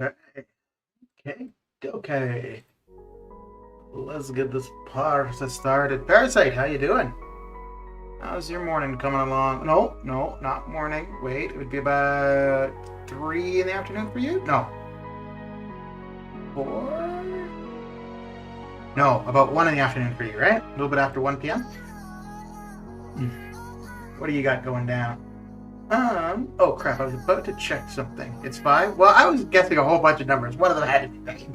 Okay. Okay. Let's get this party started. Parasite, how you doing? How's your morning coming along? No, not morning. Wait, it would be about 3 in the afternoon for you? No. 4? No, about 1 in the afternoon for you, right? A little bit after 1 p.m.? What do you got going down? Oh crap, I was about to check something. It's 5? Well, I was guessing a whole bunch of numbers. One of them had to be right.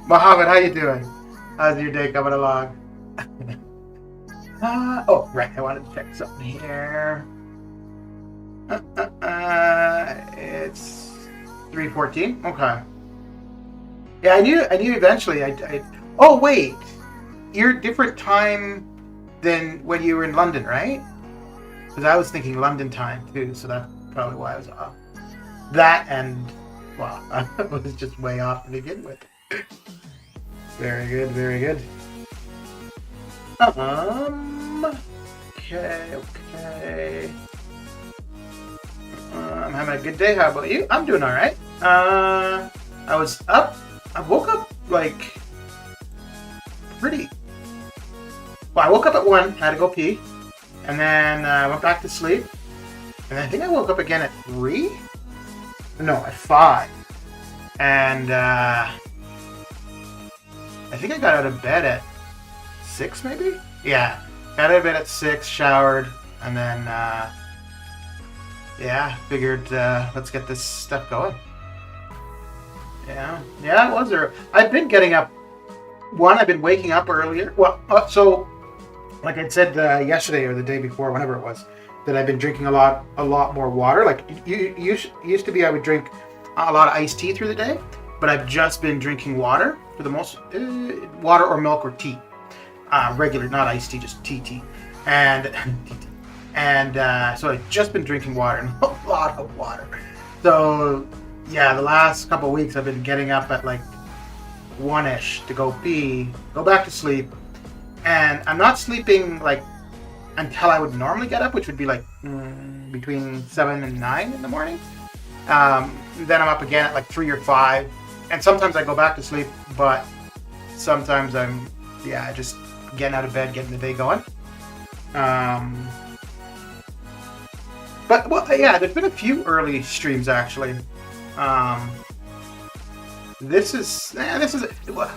Mohammed, how you doing? How's your day coming along? Oh, right, I wanted to check something here. It's 3:14. Okay. Yeah, I knew eventually oh, wait. You're different time than when you were in London, right? Because I was thinking London time too, so that's probably why I was off. That and, well, I was just way off to begin with. Very good, very good. Okay. I'm having a good day. How about you? I'm doing all right. I was up. I woke up like pretty. Well, I woke up at 1. Had to go pee. And then I went back to sleep. And I think I woke up again at 3? No, at 5. And I think I got out of bed at 6 maybe? Yeah. Got out of bed at 6, showered, and then, yeah, figured let's get this stuff going. Yeah, it was there. I've been getting up. I've been waking up earlier. Well, so like I said yesterday or the day before, whenever it was, that I've been drinking a lot more water. Like used to be, I would drink a lot of iced tea through the day, but I've just been drinking water for the most, water or milk or tea, regular, not iced tea, just tea, and so I've just been drinking water and a lot of water. So yeah, the last couple of weeks I've been getting up at like 1-ish to go pee, go back to sleep. And I'm not sleeping like until I would normally get up, which would be like between 7 and 9 in the morning. Then I'm up again at like 3 or 5. And sometimes I go back to sleep, but sometimes I'm, just getting out of bed, getting the day going. But, well, yeah, there's been a few early streams actually. This is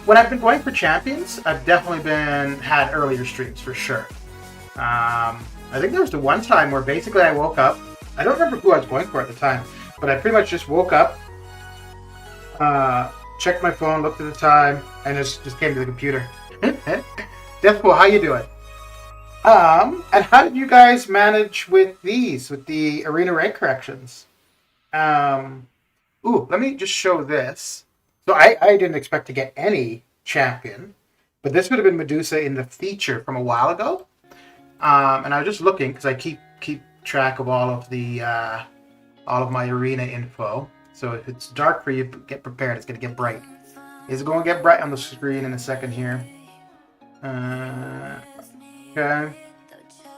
when I've been going for champions, I've definitely had earlier streams for sure. I think there was the one time where basically I woke up. I don't remember who I was going for at the time, but I pretty much just woke up, checked my phone, looked at the time, and just came to the computer. Deathpool, how you doing? And how did you guys manage with the arena rank corrections? Ooh, let me just show this. So I didn't expect to get any champion, but this would have been Medusa in the feature from a while ago. And I was just looking because I keep track of all of my arena info. So if it's dark for you, get prepared. It's going to get bright. It's going to get bright on the screen in a second here. Okay.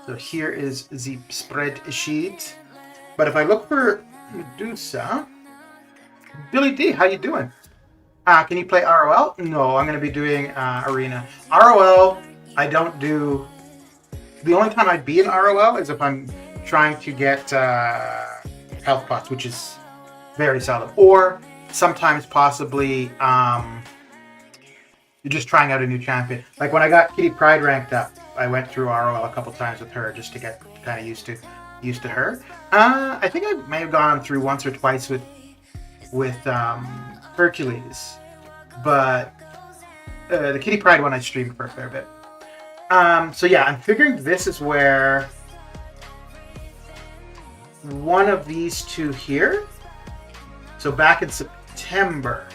So here is the spreadsheet. But if I look for Medusa, Billy D, how you doing? Can you play ROL? No, I'm going to be doing Arena. ROL, I don't do... The only time I'd be in ROL is if I'm trying to get health pots, which is very seldom. Or sometimes possibly you're just trying out a new champion. Like when I got Kitty Pryde ranked up, I went through ROL a couple times with her just to get kind of used to her. I think I may have gone through once or twice with Hercules, but the Kitty Pryde one I streamed for a fair bit. So yeah, I'm figuring this is where one of these two here. So back in September.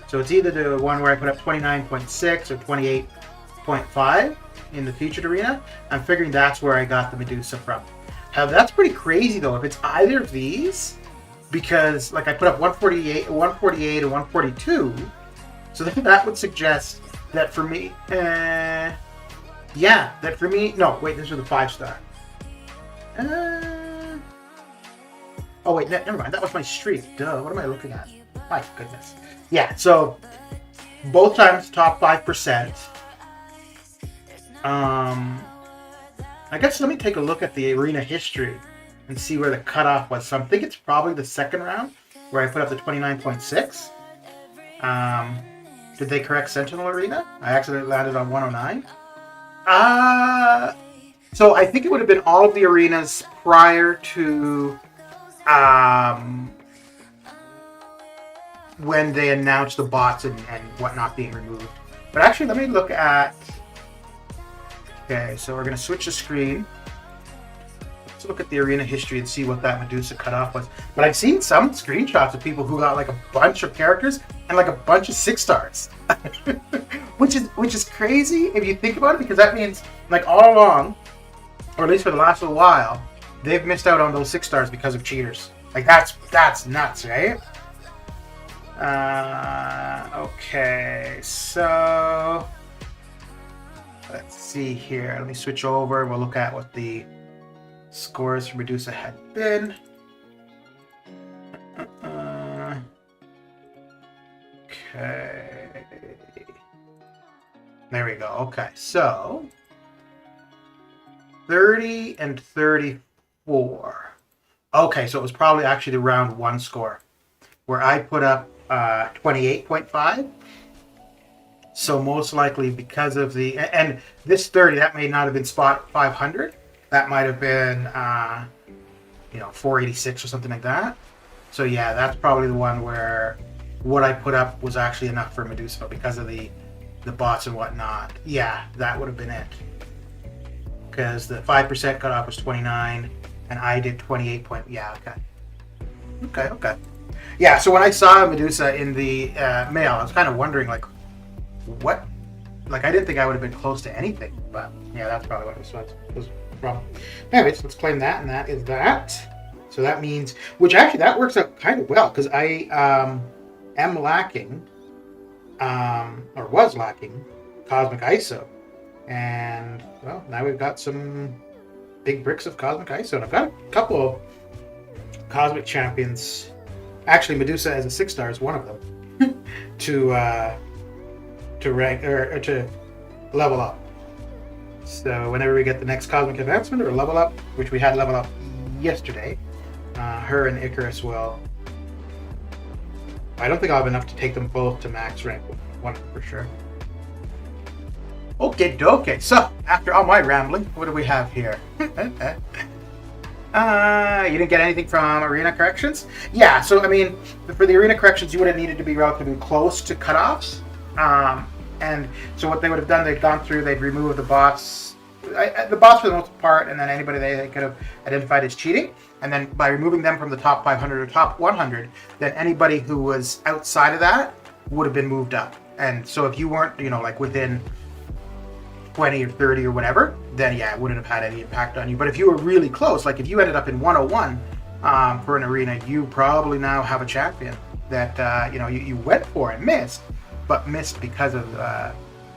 So it's either the one where I put up 29.6 or 28.5 in the featured arena. I'm figuring that's where I got the Medusa from. That's pretty crazy though, if it's either of these, because like I put up 148, and 142, so that would suggest that for me, no, wait, this was the 5-star. Oh wait, never mind. That was my streak. Duh. What am I looking at? My goodness. Yeah. So both times top 5%. I guess let me take a look at the arena history and see where the cutoff was. So I think it's probably the second round where I put up the 29.6. Did they correct Sentinel Arena? I accidentally landed on 109. So I think it would have been all of the arenas prior to when they announced the bots and whatnot being removed. But actually, let me look at... Okay, so we're going to switch the screen. Let's look at the arena history and see what that Medusa cutoff was. But I've seen some screenshots of people who got like a bunch of characters and like a bunch of 6 stars. which is crazy if you think about it, because that means like all along, or at least for the last little while, they've missed out on those 6 stars because of cheaters. Like that's nuts, right? Okay, so let's see here. Let me switch over. We'll look at what the scores for Medusa had been. Okay. There we go. Okay, so 30 and 34. Okay, so it was probably actually the round 1 score where I put up 28.5. So most likely because of the... And this 30, that may not have been spot 500. That might have been, 486 or something like that. So yeah, that's probably the one where what I put up was actually enough for Medusa, but because of the bots and whatnot, yeah, that would have been it. Because the 5% cutoff was 29, and I did 28 point... Yeah, okay. Yeah, so when I saw Medusa in the mail, I was kind of wondering, like, what? Like, I didn't think I would have been close to anything, but yeah, that's probably what it was from. Anyways, let's claim that, and that is that. So that means, which actually, that works out kind of well, because I am lacking, or was lacking, Cosmic ISO. And, well, now we've got some big bricks of Cosmic ISO. And I've got a couple Cosmic Champions. Actually, Medusa as a 6 star is one of them. to rank, or to level up. So whenever we get the next Cosmic Advancement or level up, which we had level up yesterday, her and Icarus will... I don't think I'll have enough to take them both to max rank, one for sure. Okay, so after all my rambling, what do we have here? You didn't get anything from arena corrections? Yeah, so I mean, for the arena corrections, you would have needed to be relatively close to cutoffs. And so what they would have done, they'd gone through, they'd removed the bots. The bots for the most part, and then anybody they could have identified as cheating. And then by removing them from the top 500 or top 100, then anybody who was outside of that would have been moved up. And so if you weren't, like within 20 or 30 or whatever, then yeah, it wouldn't have had any impact on you. But if you were really close, like if you ended up in 101 for an arena, you probably now have a champion that you went for and missed, but missed because of the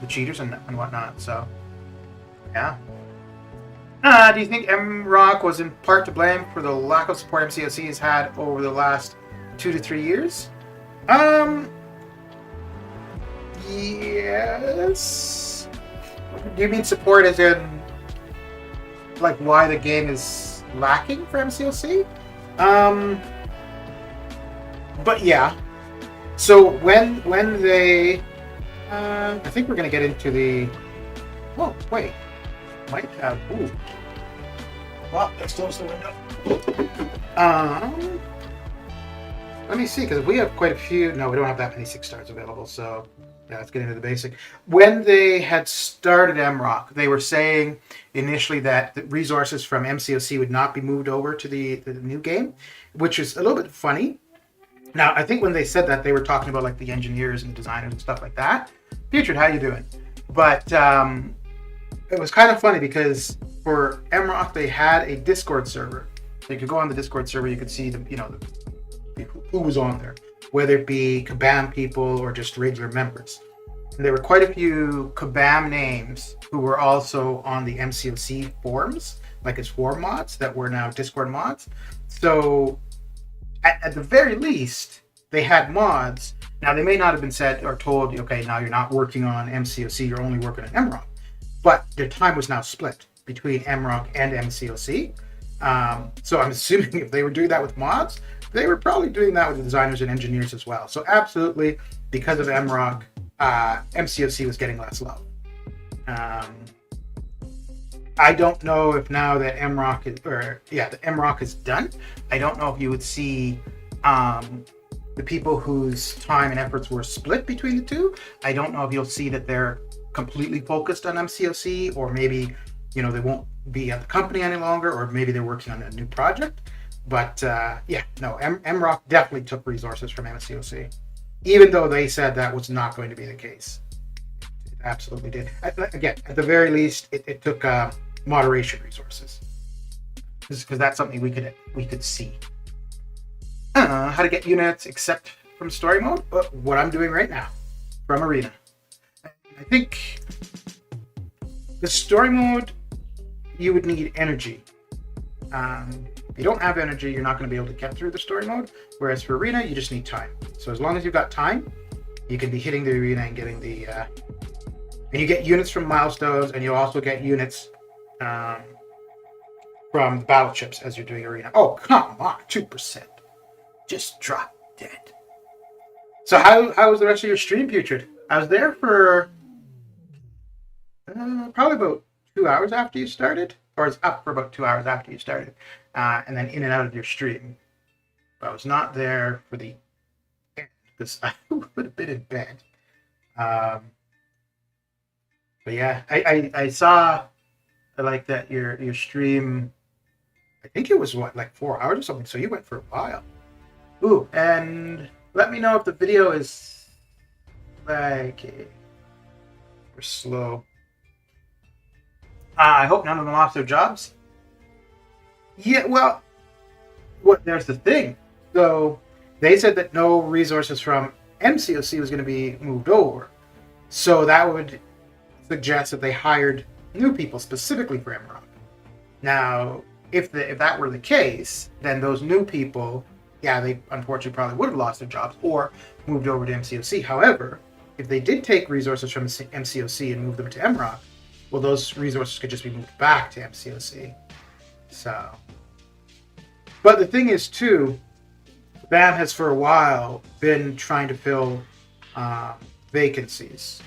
cheaters and whatnot. So yeah. Do you think MROC was in part to blame for the lack of support MCOC has had over the last 2 to 3 years? Yes. Do you mean support as in like why the game is lacking for MCOC? But yeah. So when they I think we're gonna get into the might have well, let's close the window. Let me see, because we have quite a few. No, we don't have that many 6 stars available, so yeah, let's get into the basic. When they had started MROC, they were saying initially that the resources from MCOC would not be moved over to the new game, which is a little bit funny. Now, I think when they said that, they were talking about like the engineers and designers and stuff like that. Putrid, how you doing? But it was kind of funny because for MROC, they had a Discord server. So you could go on the Discord server, you could see who was on there, whether it be Kabam people or just regular members. And there were quite a few Kabam names who were also on the MCOC forums, like as forum mods that were now Discord mods. So at the very least, they had mods. Now, they may not have been said or told, okay, now you're not working on MCOC, you're only working on MROC. But their time was now split between MROC and MCOC. So I'm assuming if they were doing that with mods, they were probably doing that with the designers and engineers as well. So absolutely, because of MROC, MCOC was getting less love. I don't know if now that the MROC is done, I don't know if you would see the people whose time and efforts were split between the two. I don't know if you'll see that they're completely focused on MCOC, or maybe, they won't be at the company any longer, or maybe they're working on a new project. But MROC definitely took resources from MCOC, even though they said that was not going to be the case. It absolutely did. Again, at the very least, it took moderation resources, because that's something we could see. How to get units except from story mode? What I'm doing right now from Arena. I think the story mode, you would need energy. If you don't have energy, you're not going to be able to get through the story mode. Whereas for Arena, you just need time. So as long as you've got time, you can be hitting the Arena and getting the... and you get units from milestones, and you also get units from the battle chips as you're doing Arena. Oh, come on, 2%. Just drop dead. So how was the rest of your stream, Putrid? I was there for probably about 2 hours after you started, or it's up for about 2 hours after you started, and then in and out of your stream. But I was not there for the end, because I would have been in bed. But yeah, I saw like that your stream, I think it was like 4 hours or something, so you went for a while. Ooh, and let me know if the video is like or slow. I hope none of them lost their jobs. Yeah, well, there's the thing. So they said that no resources from MCOC was going to be moved over. So that would suggest that they hired new people specifically for MROC. Now, if that were the case, then those new people, they unfortunately probably would have lost their jobs or moved over to MCOC. However, if they did take resources from MCOC and move them to MROC, well, those resources could just be moved back to MCOC. So, but the thing is too, BAM has for a while been trying to fill vacancies.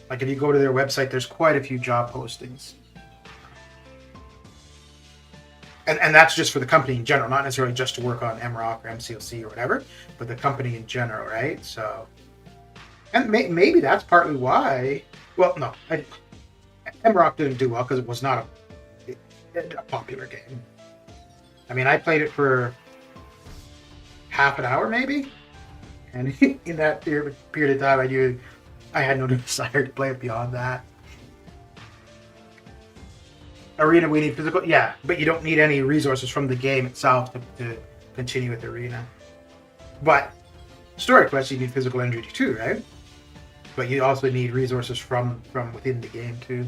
Like if you go to their website, there's quite a few job postings. And that's just for the company in general, not necessarily just to work on MROC or MCOC or whatever, but the company in general, right? So, and maybe that's partly why. Well, no, MROC didn't do well because it was not a popular game. I mean, I played it for half an hour maybe, and in that period of time, I knew I had no desire to play it beyond that. Arena, we need physical, but you don't need any resources from the game itself to continue with Arena. But story quests, you need physical energy too, right? But you also need resources from within the game too.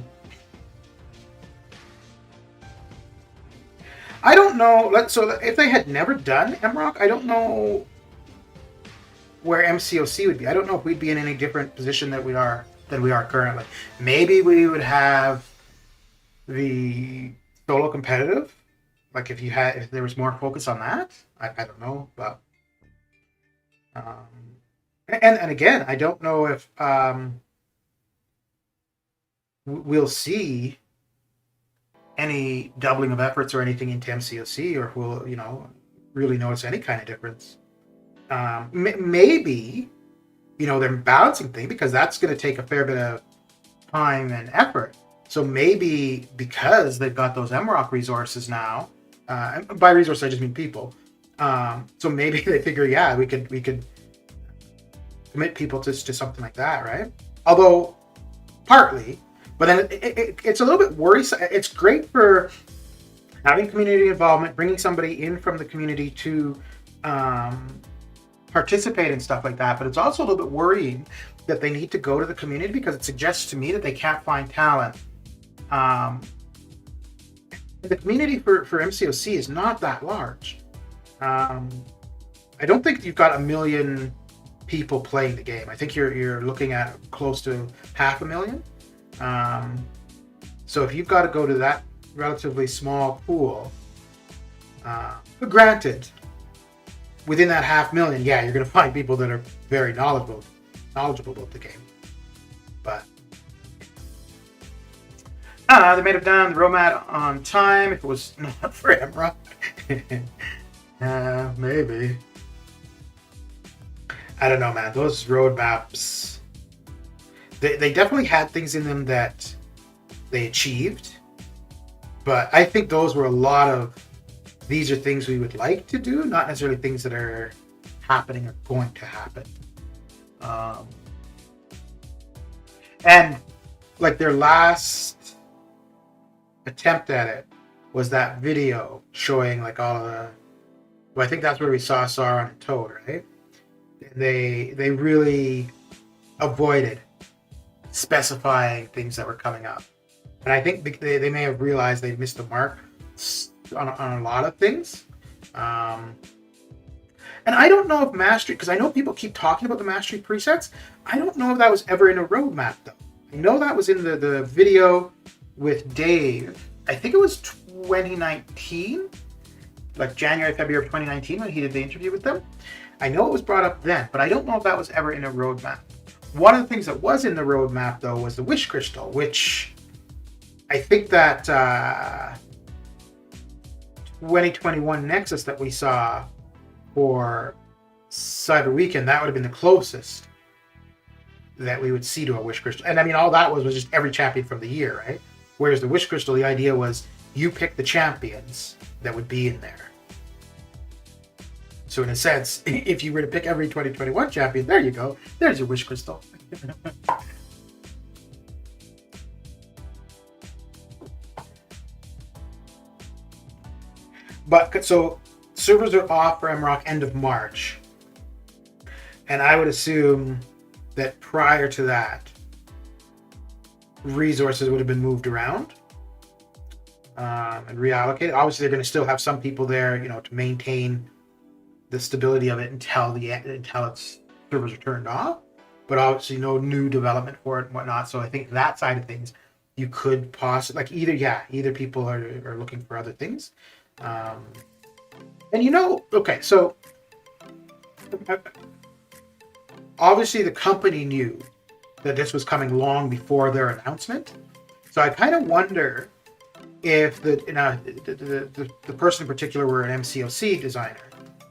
I don't know. So if they had never done MROC, I don't know where MCOC would be. I don't know if we'd be in any different position than we are currently. Maybe we would have the solo competitive, like if there was more focus on that. I don't know, but and again, I don't know if we'll see any doubling of efforts or anything into MCOC, or if we'll really notice any kind of difference. Maybe they're balancing thing, because that's going to take a fair bit of time and effort. So maybe because they've got those MROC resources now, and by resources I just mean people. So maybe they figure, we could commit people to something like that, right? Although partly, but then it's a little bit worrisome. It's great for having community involvement, bringing somebody in from the community to participate in stuff like that. But it's also a little bit worrying that they need to go to the community, because it suggests to me that they can't find talent. The community for MCOC is not that large. I don't think you've got 1 million people playing the game. I think you're looking at close to 500,000. So if you've got to go to that relatively small pool, but granted, within that 500,000, yeah, you're going to find people that are very knowledgeable about the game. But they may have done the roadmap on time if it was not for MROC. Maybe. I don't know, man. Those roadmaps, they definitely had things in them that they achieved, but I think those were a lot of, these are things we would like to do, not necessarily things that are happening or going to happen. And like their last attempt at it was that video showing like all of the, well, I think that's where we saw Sauron and Toad, right? They really avoided specifying things that were coming up. And I think they may have realized they missed the mark on a lot of things. And I don't know if Mastery, because I know people keep talking about the Mastery presets. I don't know if that was ever in a roadmap, though. I know that was in the video with Dave. I think it was 2019, like January, February of 2019 when he did the interview with them. I know it was brought up then, but I don't know if that was ever in a roadmap. One of the things that was in the roadmap, though, was the Wish Crystal, which I think that 2021 Nexus that we saw for Cyber Weekend, that would have been the closest that we would see to a Wish Crystal. And I mean, all that was just every champion from the year, right? Whereas the Wish Crystal, the idea was you pick the champions that would be in there. So in a sense, if you were to pick every 2021 champion, there you go. There's your Wish Crystal. But so servers are off for MROC end of March. And I would assume that prior to that, resources would have been moved around and reallocated. Obviously, they're going to still have some people there, you know, to maintain the stability of it until its servers are turned off. But obviously, no new development for it and whatnot. So I think that side of things, you could possibly, like either people are looking for other things. And you know, okay, so obviously the company knew that this was coming long before their announcement. So I kind of wonder if the person in particular were an MCOC designer.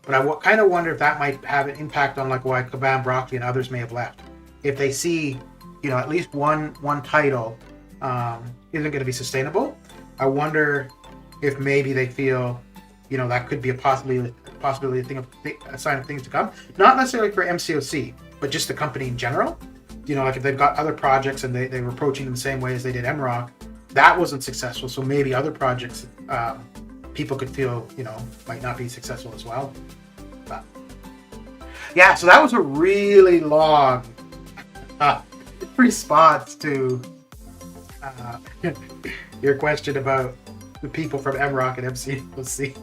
But I kind of wonder if that might have an impact on like why Kabam, Broccoli, and others may have left. If they see, you know, at least one title isn't going to be sustainable, I wonder if maybe they feel, you know, that could be a possibility a sign of things to come. Not necessarily for MCOC, but just the company in general. You know, like if they've got other projects and they were approaching them the same way as they did MROC, that wasn't successful. So maybe other projects people could feel, you know, might not be successful as well. But yeah, so that was a really long response to your question about the people from MROC and MCOC.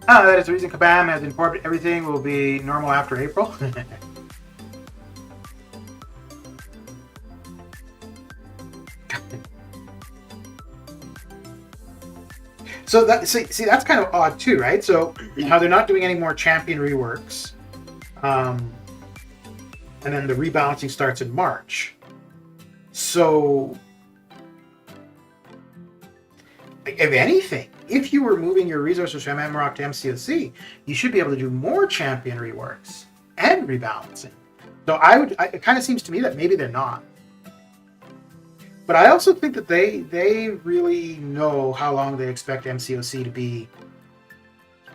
That is the reason Kabam has informed everything will be normal after April. So that see that's kind of odd too, right? So how they're not doing any more champion reworks, and then the rebalancing starts in March. So if anything, if you were moving your resources from MROC to MCOC, you should be able to do more champion reworks and rebalancing. So it kind of seems to me that maybe they're not. But I also think that they really know how long they expect MCOC to be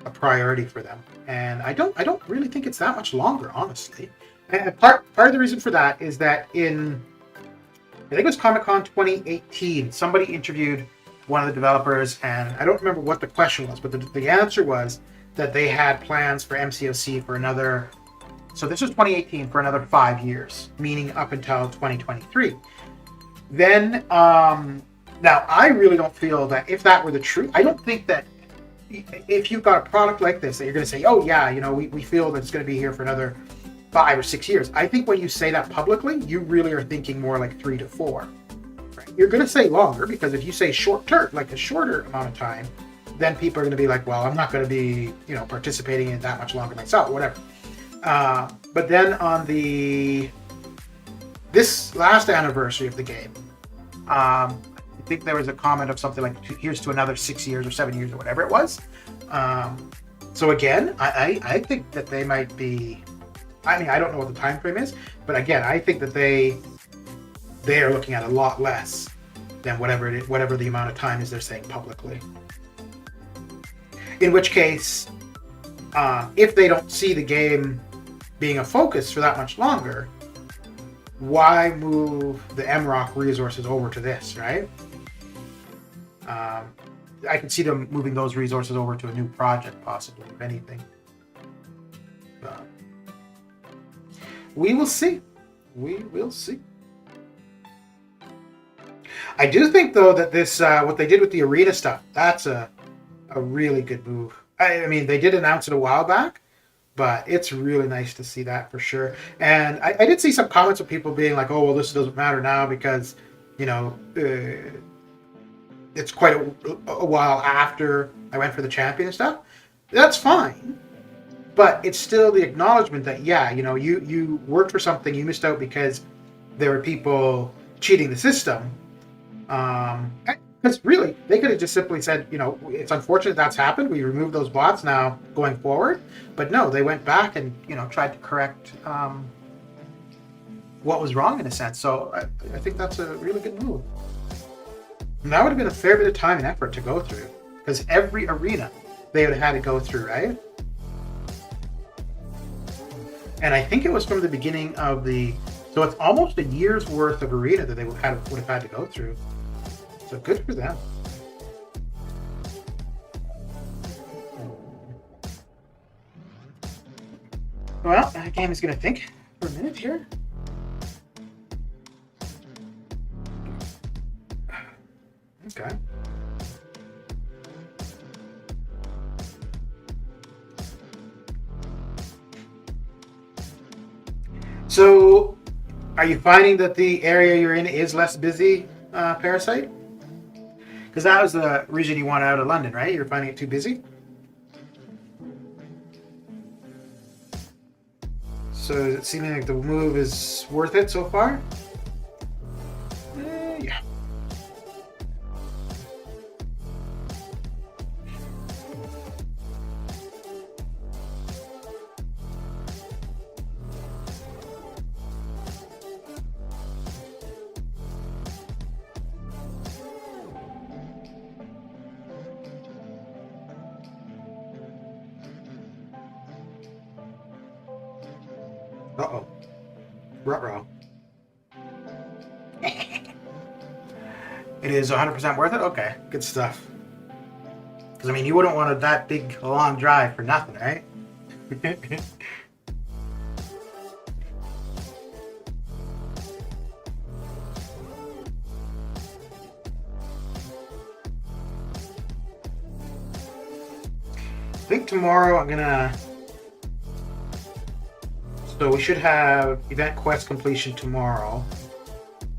a priority for them. And I don't really think it's that much longer, honestly. And part of the reason for that is that I think it was Comic-Con 2018, somebody interviewed one of the developers, and I don't remember what the question was, but the answer was that they had plans for MCOC for another So this is 2018 for another 5 years, meaning up until 2023. Then, now I really don't feel that if that were the truth, I don't think that if you've got a product like this that you're going to say, oh yeah, you know, we feel that it's going to be here for another 5 or 6 years. I think when you say that publicly, you really are thinking more like 3 to 4. Right? You're going to say longer, because if you say short term, like a shorter amount of time, then people are going to be like, well, I'm not going to be, you know, participating in that much longer myself, whatever. But then on this last anniversary of the game, I think there was a comment of something like, here's to another 6 years or 7 years or whatever it was. So again, I think that they might be, I mean, I don't know what the time frame is, but again, I think that they are looking at a lot less than whatever the amount of time is they're saying publicly. In which case, if they don't see the game being a focus for that much longer, why move the MROC resources over to this, right? I can see them moving those resources over to a new project, possibly, if anything. We will see. We will see. I do think, though, that this, what they did with the arena stuff, that's a really good move. I mean, they did announce it a while back, but it's really nice to see that for sure. And I did see some comments of people being like, oh, well, this doesn't matter now because, you know, it's quite a while after I went for the champion and stuff. That's fine. But it's still the acknowledgement that, yeah, you know, you worked for something, you missed out because there were people cheating the system. Because really, they could have just simply said, you know, it's unfortunate that's happened. We removed those bots now going forward. But no, they went back and, you know, tried to correct what was wrong in a sense. So I think that's a really good move. And that would have been a fair bit of time and effort to go through. Because every arena they would have had to go through, right? And I think it was from the beginning of so it's almost a year's worth of arena that they would have had to go through. So good for them. Well, that game is going to think for a minute here. Okay. So, are you finding that the area you're in is less busy, Parasite? Because that was the reason you wanted out of London, right? You were finding it too busy? So is it seeming like the move is worth it so far? Yeah. Uh-oh. Ruh-roh. It is 100% worth it? Okay, good stuff. Because, I mean, you wouldn't want that big, long drive for nothing, right? I think tomorrow I'm going to... So we should have event quest completion tomorrow,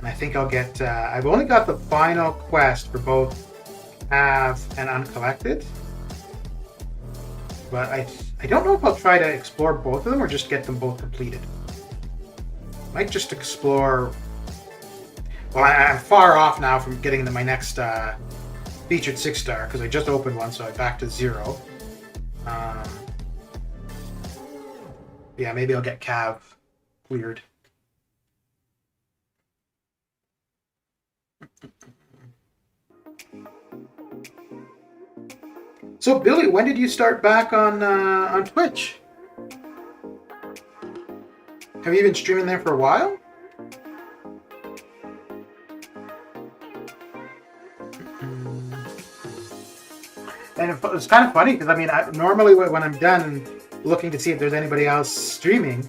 and I think I'll get. I've only got the final quest for both Have and Uncollected, but I don't know if I'll try to explore both of them or just get them both completed. Might just explore. Well, I'm far off now from getting into my next featured 6-star because I just opened one, so I'm back to 0. Yeah, maybe I'll get Cav cleared. So, Billy, when did you start back on Twitch? Have you been streaming there for a while? And it was kind of funny because, I mean, normally when I'm done looking to see if there's anybody else streaming,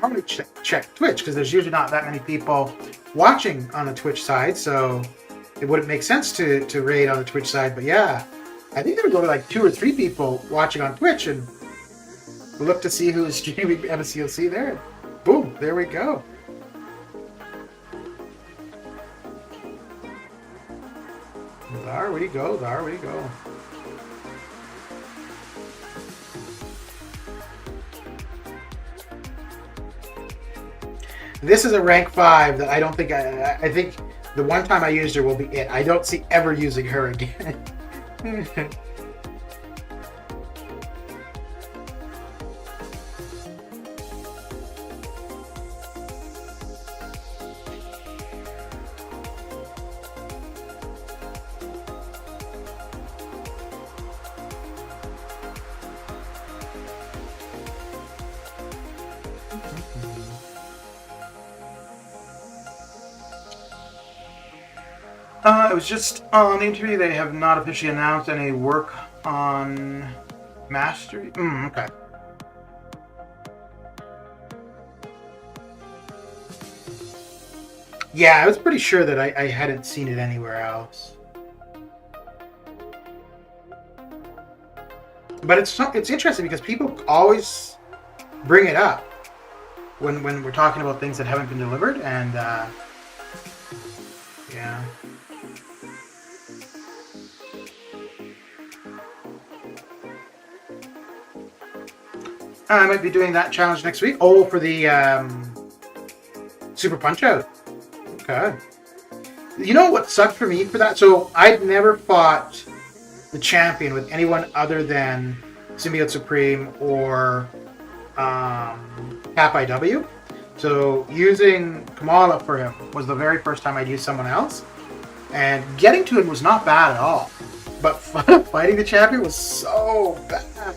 normally check Twitch because there's usually not that many people watching on the Twitch side, so it wouldn't make sense to raid on the Twitch side. But yeah, I think there was only like 2 or 3 people watching on Twitch, and we'll look to see who is streaming MCOC there. Boom, there we go. Dar, where'd he go? Dar, where'd he go? This is a rank 5 that I don't think I think the one time I used her will be it. I don't see ever using her again. It was just on the interview. They have not officially announced any work on mastery. Okay. Yeah, I was pretty sure that I hadn't seen it anywhere else. But it's interesting because people always bring it up when we're talking about things that haven't been delivered, and yeah. I might be doing that challenge next week. Oh, for the Super Punch Out. Okay. You know what sucked for me for that? So I'd never fought the champion with anyone other than Symbiote Supreme or PaC. So using Kamala for him was the very first time I'd used someone else. And getting to him was not bad at all. But fighting the champion was so bad.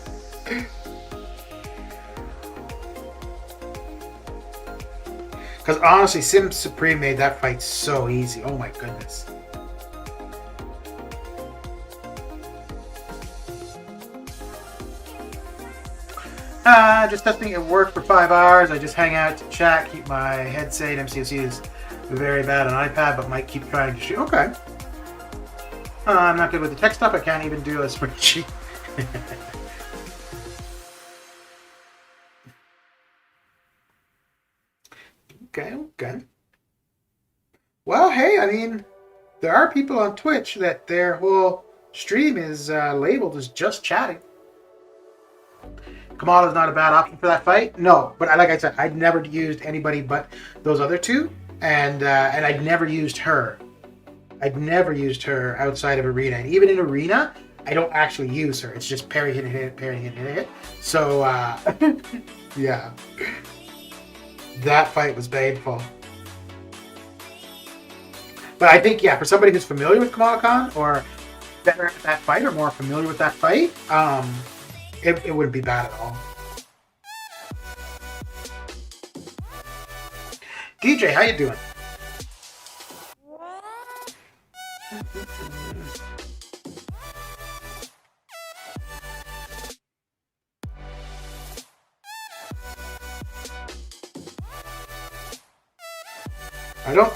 Because honestly, Sim Supreme made that fight so easy. Oh my goodness. Just testing it worked for 5 hours. I just hang out to chat, keep my head sane. MCOC is very bad on iPad, but might keep trying to shoot. Okay. I'm not good with the tech stuff. I can't even do a spreadsheet. Okay. Well, hey, I mean, there are people on Twitch that their whole stream is labeled as just chatting. Kamala's not a bad option for that fight. No, but like I said, I'd never used anybody but those other 2, and I'd never used her. I'd never used her outside of Arena, and even in Arena, I don't actually use her. It's just parry, hit, parry, hit. So, yeah. That fight was painful. But I think, yeah, for somebody who's familiar with Kamala Khan or better at that fight or more familiar with that fight, it wouldn't be bad at all. DJ, how you doing?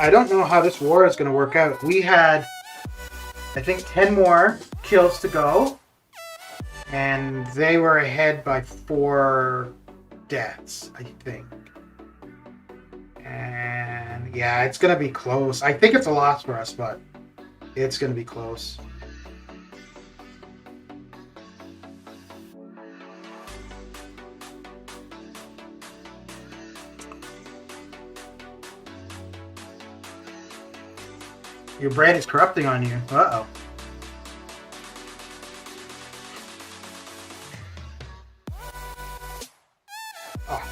I don't know how this war is going to work out. We had, I think, 10 more kills to go, and they were ahead by 4 deaths, I think. And yeah, it's going to be close. I think it's a loss for us, but it's going to be close. Your brain is corrupting on you. Uh-oh. Oh.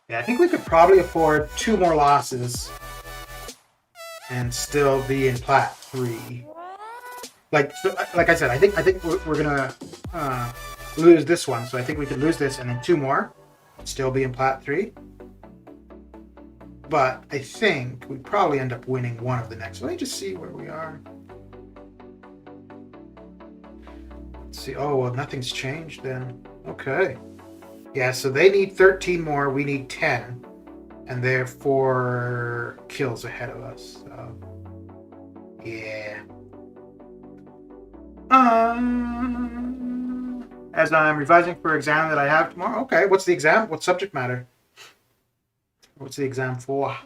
Yeah, I think we could probably afford 2 more losses and still be in Plat 3. Like I said, I think we're gonna lose this one, so I think we could lose this and then 2 more, and still be in Plat 3. But I think we probably end up winning one of the next. Let me just see where we are. Let's see. Oh, well, nothing's changed then. Okay. Yeah, so they need 13 more. We need 10. And they're 4 kills ahead of us. So, yeah. As I'm revising for exam that I have tomorrow. Okay, what's the exam? What subject matter? What's the exam for?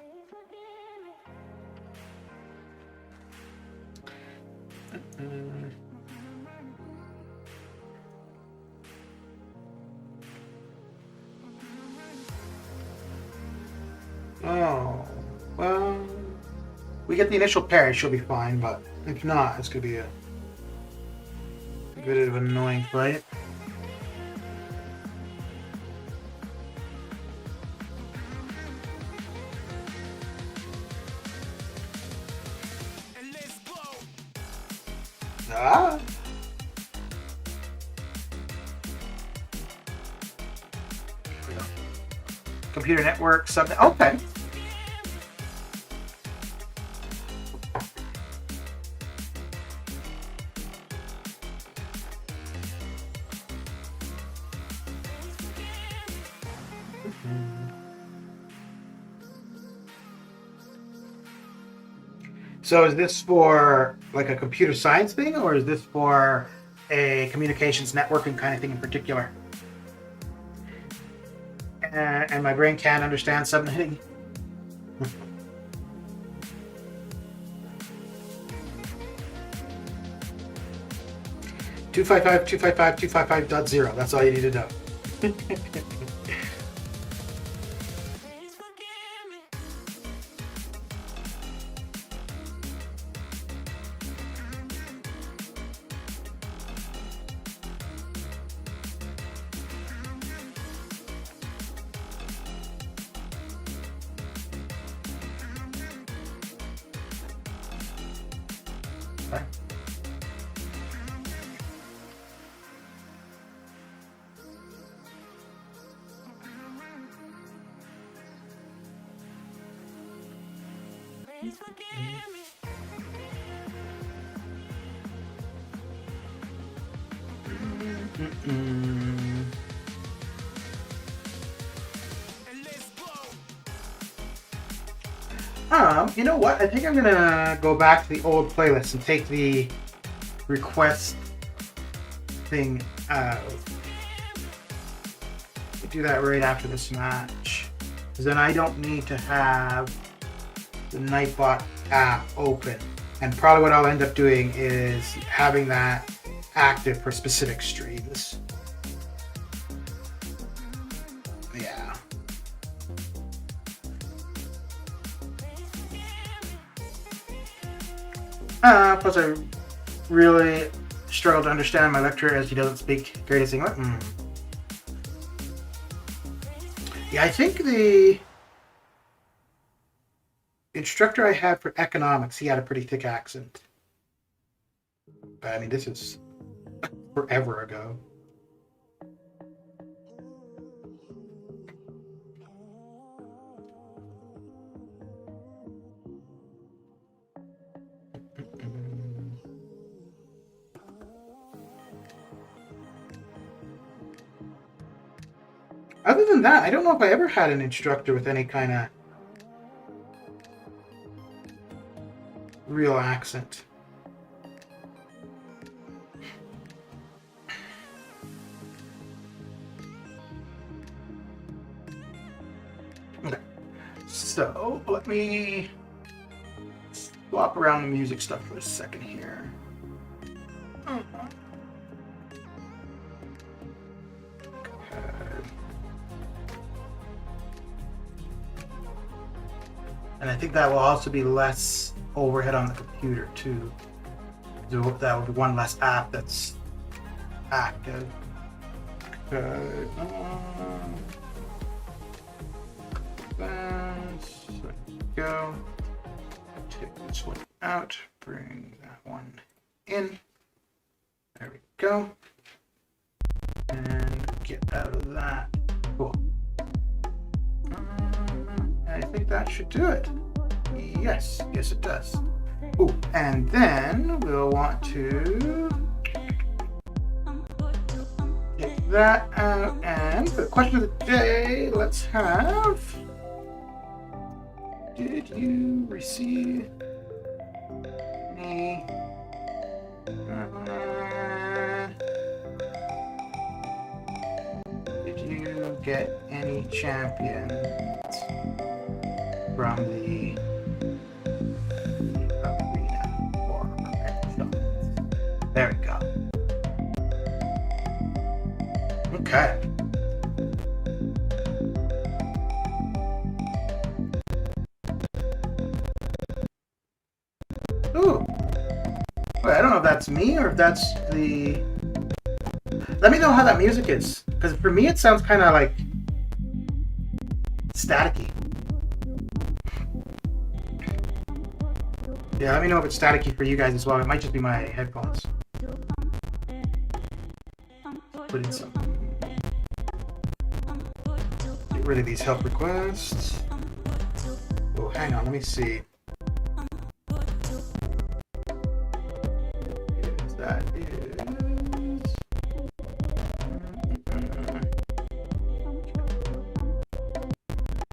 Oh, well, we get the initial parry, she'll be fine, but if not, it's going to be a bit of an annoying fight. Ah! Computer network, something. Okay. So is this for like a computer science thing, or is this for a communications networking kind of thing in particular? And my brain can't understand subnetting. 255.255.255.0. That's all you need to know. You know what? I think I'm gonna go back to the old playlist and take the request thing out. We'll do that right after this match, because then I don't need to have the Nightbot app open. And probably what I'll end up doing is having that active for specific streams. Yeah. Plus I really struggle to understand my lecturer as he doesn't speak greatest English. Yeah, I think the instructor I had for economics, he had a pretty thick accent. But I mean, this is forever ago. Other than that, I don't know if I ever had an instructor with any kind of real accent. Okay, so let me swap around the music stuff for a second here. And I think that will also be less overhead on the computer too. So that will be one less app that's active. Okay. Let's go. Take this one out. Bring that one in. There we go. And get out of that. Cool. I think that should do it. Yes, it does. Ooh, and then we'll want to take that out, and for the question of the day, let's have, did you receive any did you get any champions from the arena or there we go. Okay. Ooh. Wait, I don't know if that's me or if that's the... Let me know how that music is. Because for me it sounds kind of like staticky. Yeah, let me know if it's staticky for you guys as well. It might just be my headphones. Put in some... Get rid of these help requests. Oh, hang on, let me see. That is...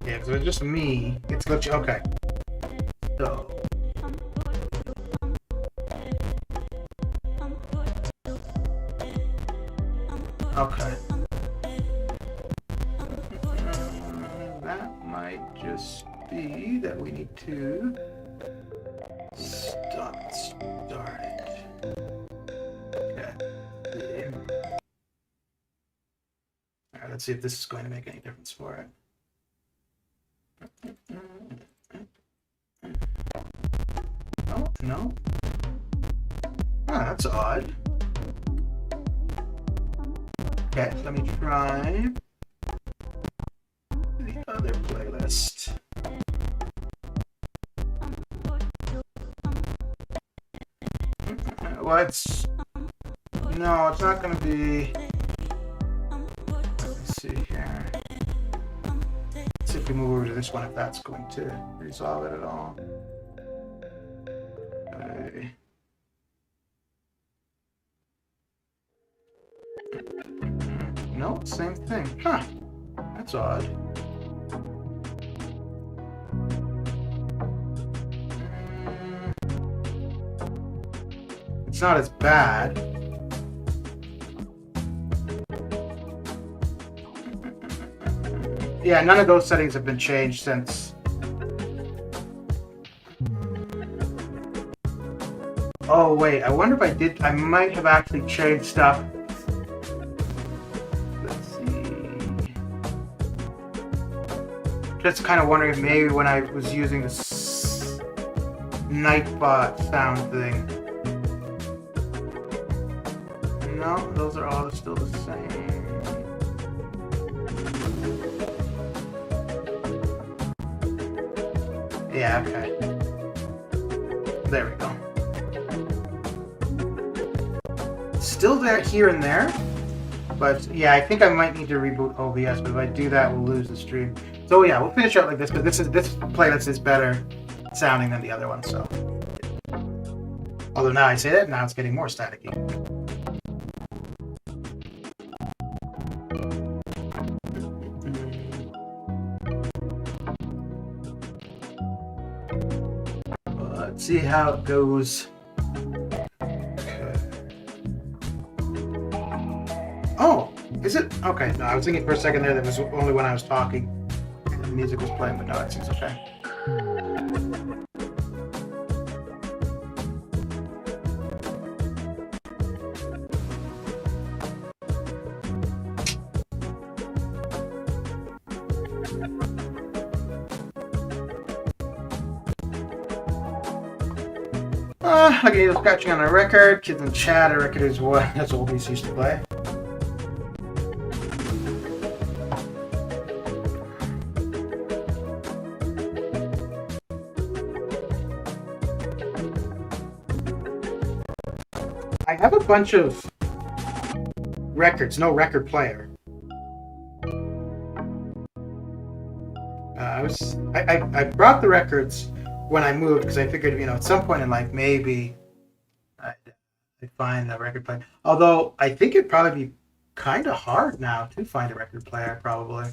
Yeah, because it's just me. It's glitchy. Okay. So... Okay. That might just be that we need to start it. Okay. Alright, let's see if this is going to make any difference for it. Oh, no. Ah, that's odd. Okay, let me try the other playlist. Well, it's... No, it's not going to be... Let's see here. Let's see if we move over to this one, if that's going to resolve it at all. Okay. No, same thing. Huh. That's odd. It's not as bad. Yeah, none of those settings have been changed since... Oh, wait. I wonder if I did... I might have actually changed stuff. Just kind of wondering if maybe when I was using this Nightbot sound thing. No, those are all still the same. Yeah, okay. There we go. Still there here and there. But yeah, I think I might need to reboot OBS, but if I do that, we'll lose the stream. So yeah, we'll finish out like this, because this playlist is better sounding than the other one, so. Although now I say that, now it's getting more staticky. Let's see how it goes. Okay. Oh, is it? Okay, no, I was thinking for a second there that was only when I was talking. The music was playing, but no, it seems okay. Okay, scratching on a record. Kids in chat, a record is what that's what we used to play. I have a bunch of records, no record player. I course, I brought the records when I moved because I figured, at some point in life, maybe I'd find a record player. Although I think it'd probably be kind of hard now to find a record player, probably.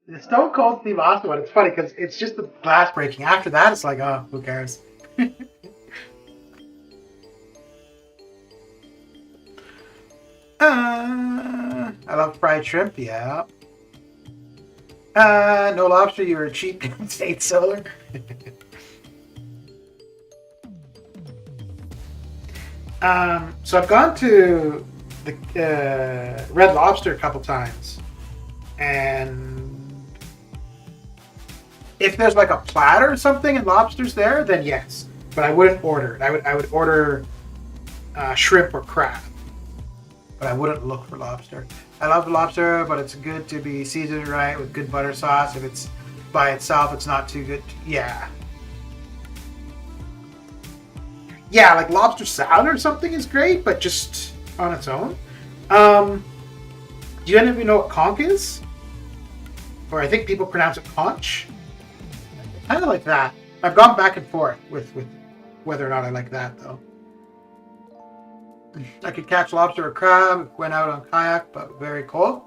The Stone Cold Steve Austin one, it's funny because it's just the glass breaking. After that, it's like, oh, who cares? I love fried shrimp, yeah. No lobster, you're a cheap state solar. So I've gone to the Red Lobster a couple times, and if there's like a platter or something and lobster's there, then yes. But I wouldn't order it. I would order shrimp or crab, but I wouldn't look for lobster. I love lobster, but it's good to be seasoned right with good butter sauce. If it's by itself, it's not too good. Yeah. Yeah, like lobster salad or something is great, but just on its own. Do any of you know what conch is? Or I think people pronounce it conch. Kind of like that. I've gone back and forth with whether or not I like that, though. I could catch lobster or crab, went out on kayak, but very cold.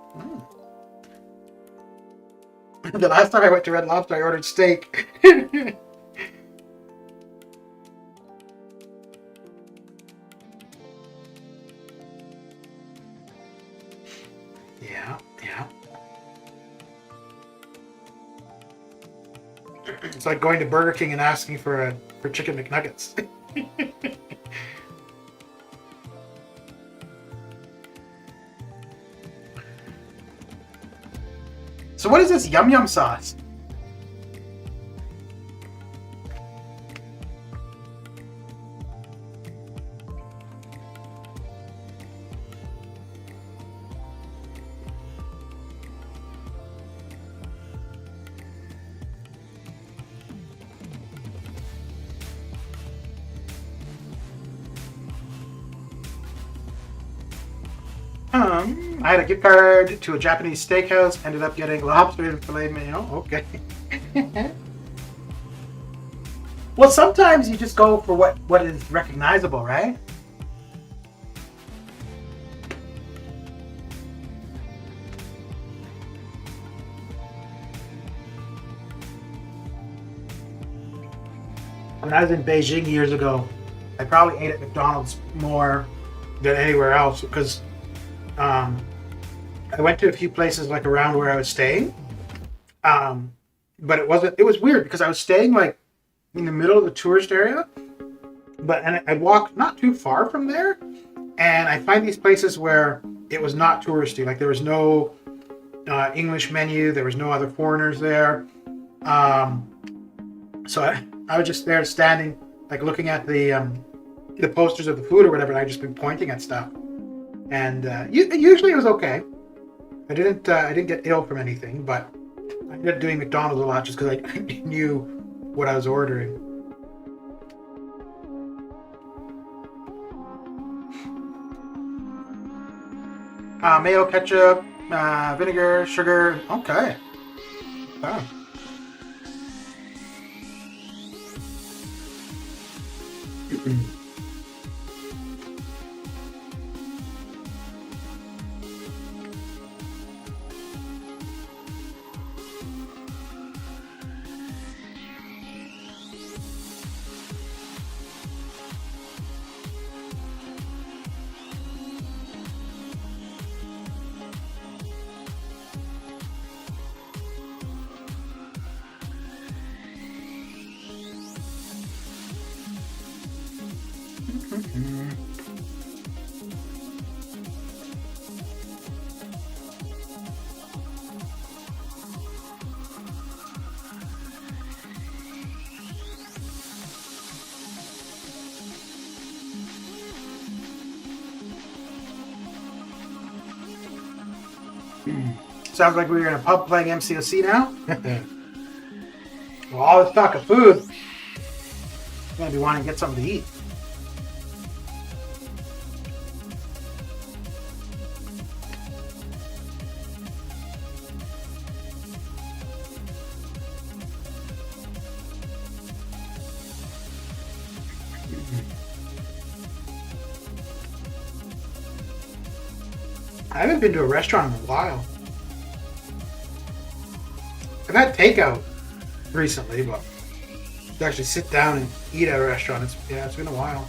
The last time I went to Red Lobster, I ordered steak. Yeah. It's like going to Burger King and asking for chicken McNuggets. So what is this yum yum sauce? I had a gift card to a Japanese steakhouse, ended up getting lobster and filet mignon. Okay. Well, sometimes you just go for what is recognizable, right? When I was in Beijing years ago, I probably ate at McDonald's more than anywhere else because I went to a few places like around where I was staying, but it was weird because I was staying like in the middle of the tourist area, and I'd walk not too far from there, and I find these places where it was not touristy, like there was no English menu, there was no other foreigners there, so I was just there standing, like looking at the posters of the food or whatever, and I'd just been pointing at stuff. And usually it was okay. I didn't get ill from anything, but I ended up doing McDonald's a lot just because I knew what I was ordering. Mayo, ketchup, vinegar, sugar. Okay. Wow. Sounds like we're in a pub playing MCOC now. Well, all this talk of food, I'm gonna be wanting to get something to eat. I haven't been to a restaurant in a while. I've had takeout recently, but to actually sit down and eat at a restaurant, it's been a while.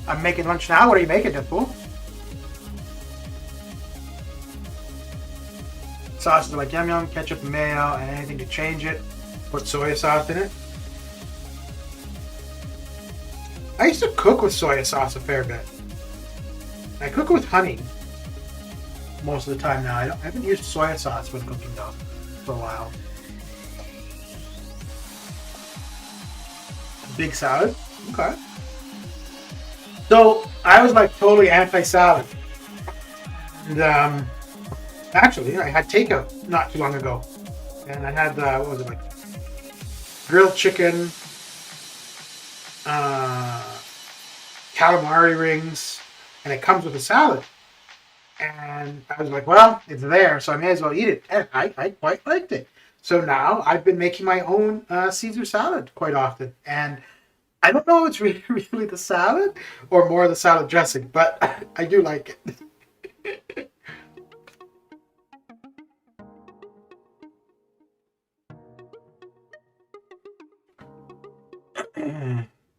I'm making lunch now. What are you making, Deadpool? Sauces are like yum yum, ketchup, mayo, and anything to change it. Put soy sauce in it. I used to cook with soy sauce a fair bit. I cook with honey most of the time now. I haven't used soy sauce when cooking though for a while. Big salad. Okay. So I was like totally anti-salad. And actually, I had takeout not too long ago. And I had, what was it, like grilled chicken, calamari rings, and it comes with a salad. And I was like, well, it's there, so I may as well eat it. And I quite liked it. So now I've been making my own Caesar salad quite often. And I don't know if it's really the salad or more the salad dressing, but I do like it.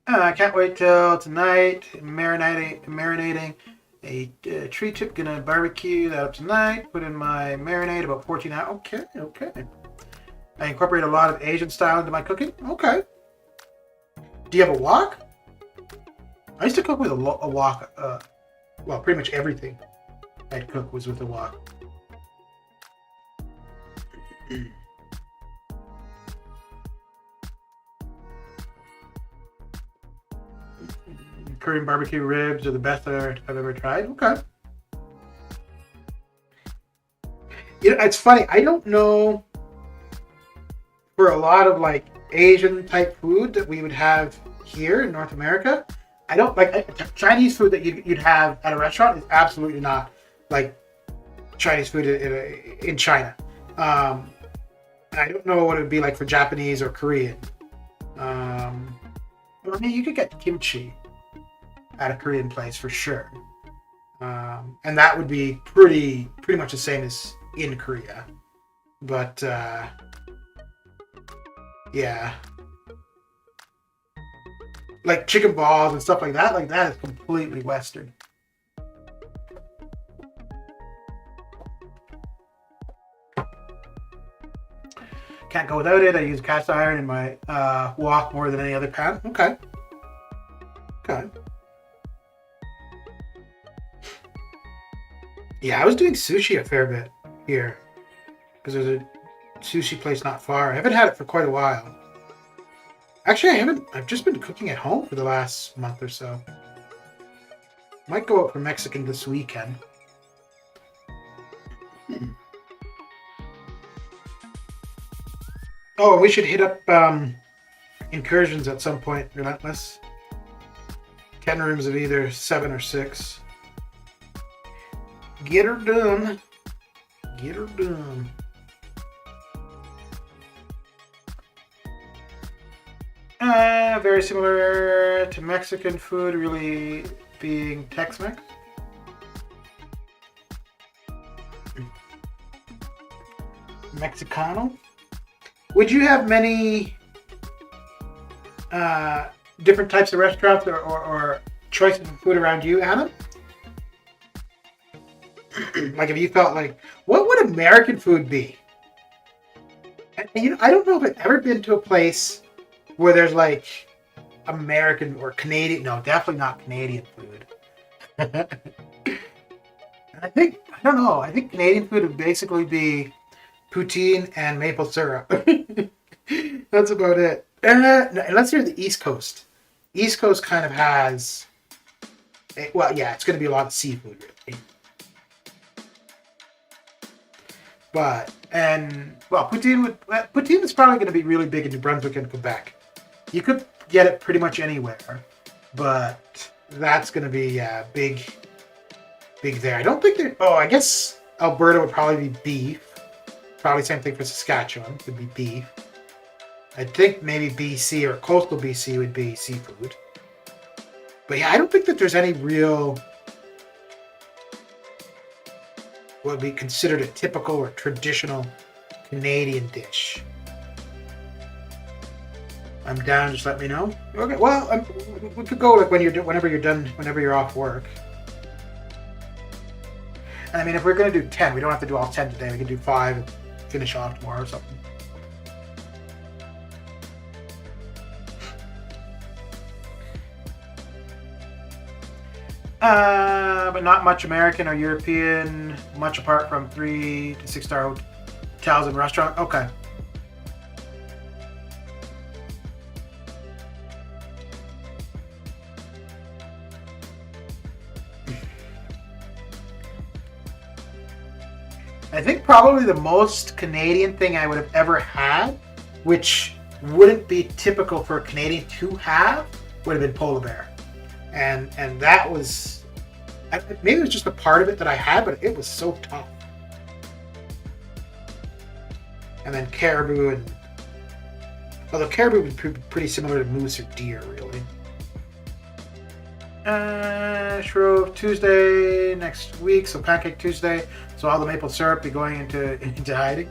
I can't wait till tonight. Marinating a tree tip. Gonna barbecue that up tonight. Put in my marinade about 14 hours. Okay. I incorporate a lot of Asian style into my cooking. Okay. Do you have a wok? I used to cook with a wok. Well, pretty much everything I'd cook was with a wok. Korean barbecue ribs are the best I've ever tried. Okay. It's funny. I don't know for a lot of like Asian type food that we would have here in North America. I don't like Chinese food that you'd have at a restaurant is absolutely not like Chinese food in China. And I don't know what it would be like for Japanese or Korean. Well, I mean, you could get kimchi at a Korean place for sure. And that would be pretty much the same as in Korea. But yeah. Like chicken balls and stuff like that is completely Western. Can't go without it. I use cast iron in my wok more than any other pan. Okay. Yeah, I was doing sushi a fair bit here because there's a sushi place not far. I haven't had it for quite a while. Actually, I haven't. I've just been cooking at home for the last month or so. Might go out for Mexican this weekend. Oh, we should hit up incursions at some point. Relentless. 10 rooms of either 7 or 6. Get her done. Get her done. Very similar to Mexican food, really being Tex-Mex. Mexicano. Would you have many different types of restaurants or choices of food around you, Anna? Like if you felt like, what would American food be? And I don't know if I've ever been to a place where there's like American or Canadian, no, definitely not Canadian food. I think Canadian food would basically be poutine and maple syrup. That's about it. Let's hear the East Coast. East Coast kind of has, well, yeah, it's going to be a lot of seafood, really. Poutine is probably going to be really big in New Brunswick and Quebec. You could get it pretty much anywhere, but that's going to be big there. I don't think I guess Alberta would probably be beef. Probably same thing for Saskatchewan, would be beef. I think maybe BC or coastal BC would be seafood. But yeah, I don't think that there's any real what would be considered a typical or traditional Canadian dish? I'm down. Just let me know. Okay. Well, we could go like whenever you're done, whenever you're off work. And I mean, if we're gonna do 10, we don't have to do all 10 today. We can do 5 and finish off tomorrow or something. But not much American or European, much apart from 3 to 6 star hotels and restaurants. Okay. I think probably the most Canadian thing I would have ever had, which wouldn't be typical for a Canadian to have, would have been polar bear. And that was, maybe it was just a part of it that I had, but it was so tough. And then caribou, although caribou would be pretty similar to moose or deer, really. Shrove Tuesday next week, so Pancake Tuesday. So all the maple syrup be going into hiding.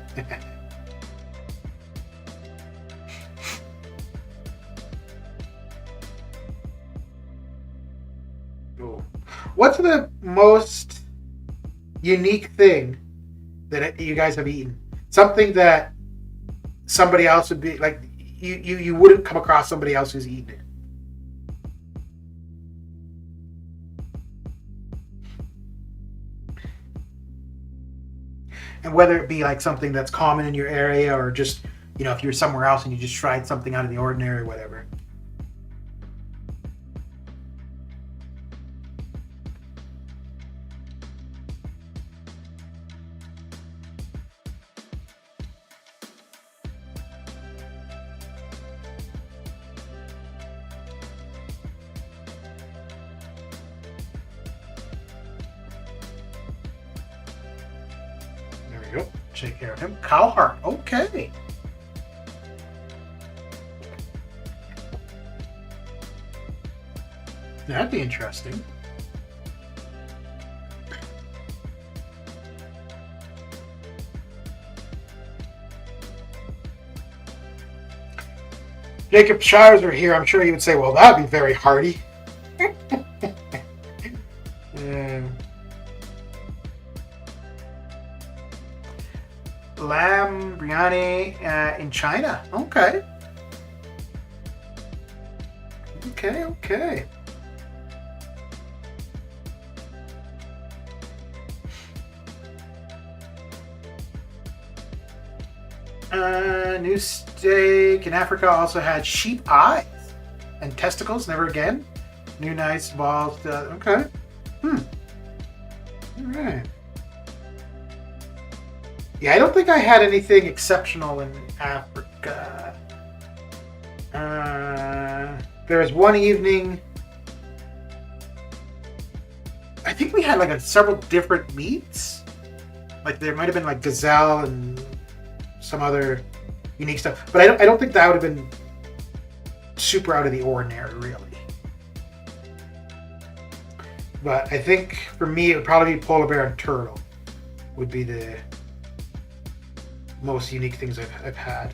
What's the most unique thing that you guys have eaten? Something that somebody else would be like, you wouldn't come across somebody else who's eaten it. And whether it be like something that's common in your area or just, you know, if you're somewhere else and you just tried something out of the ordinary or whatever. There we go. Take care of him. Cow heart. Okay. That'd be interesting. Jacob Shires are here. I'm sure he would say, well, that'd be very hearty. Lamb biryani in China. Okay. Okay. New steak in Africa also had sheep eyes and testicles. Never again. New nice balls. Okay. All right. Yeah, I don't think I had anything exceptional in Africa. There was one evening. I think we had like several different meats. Like there might have been like gazelle and some other unique stuff, but I don't think that would have been super out of the ordinary, really. But I think for me, it would probably be polar bear and turtle would be the most unique things I've had.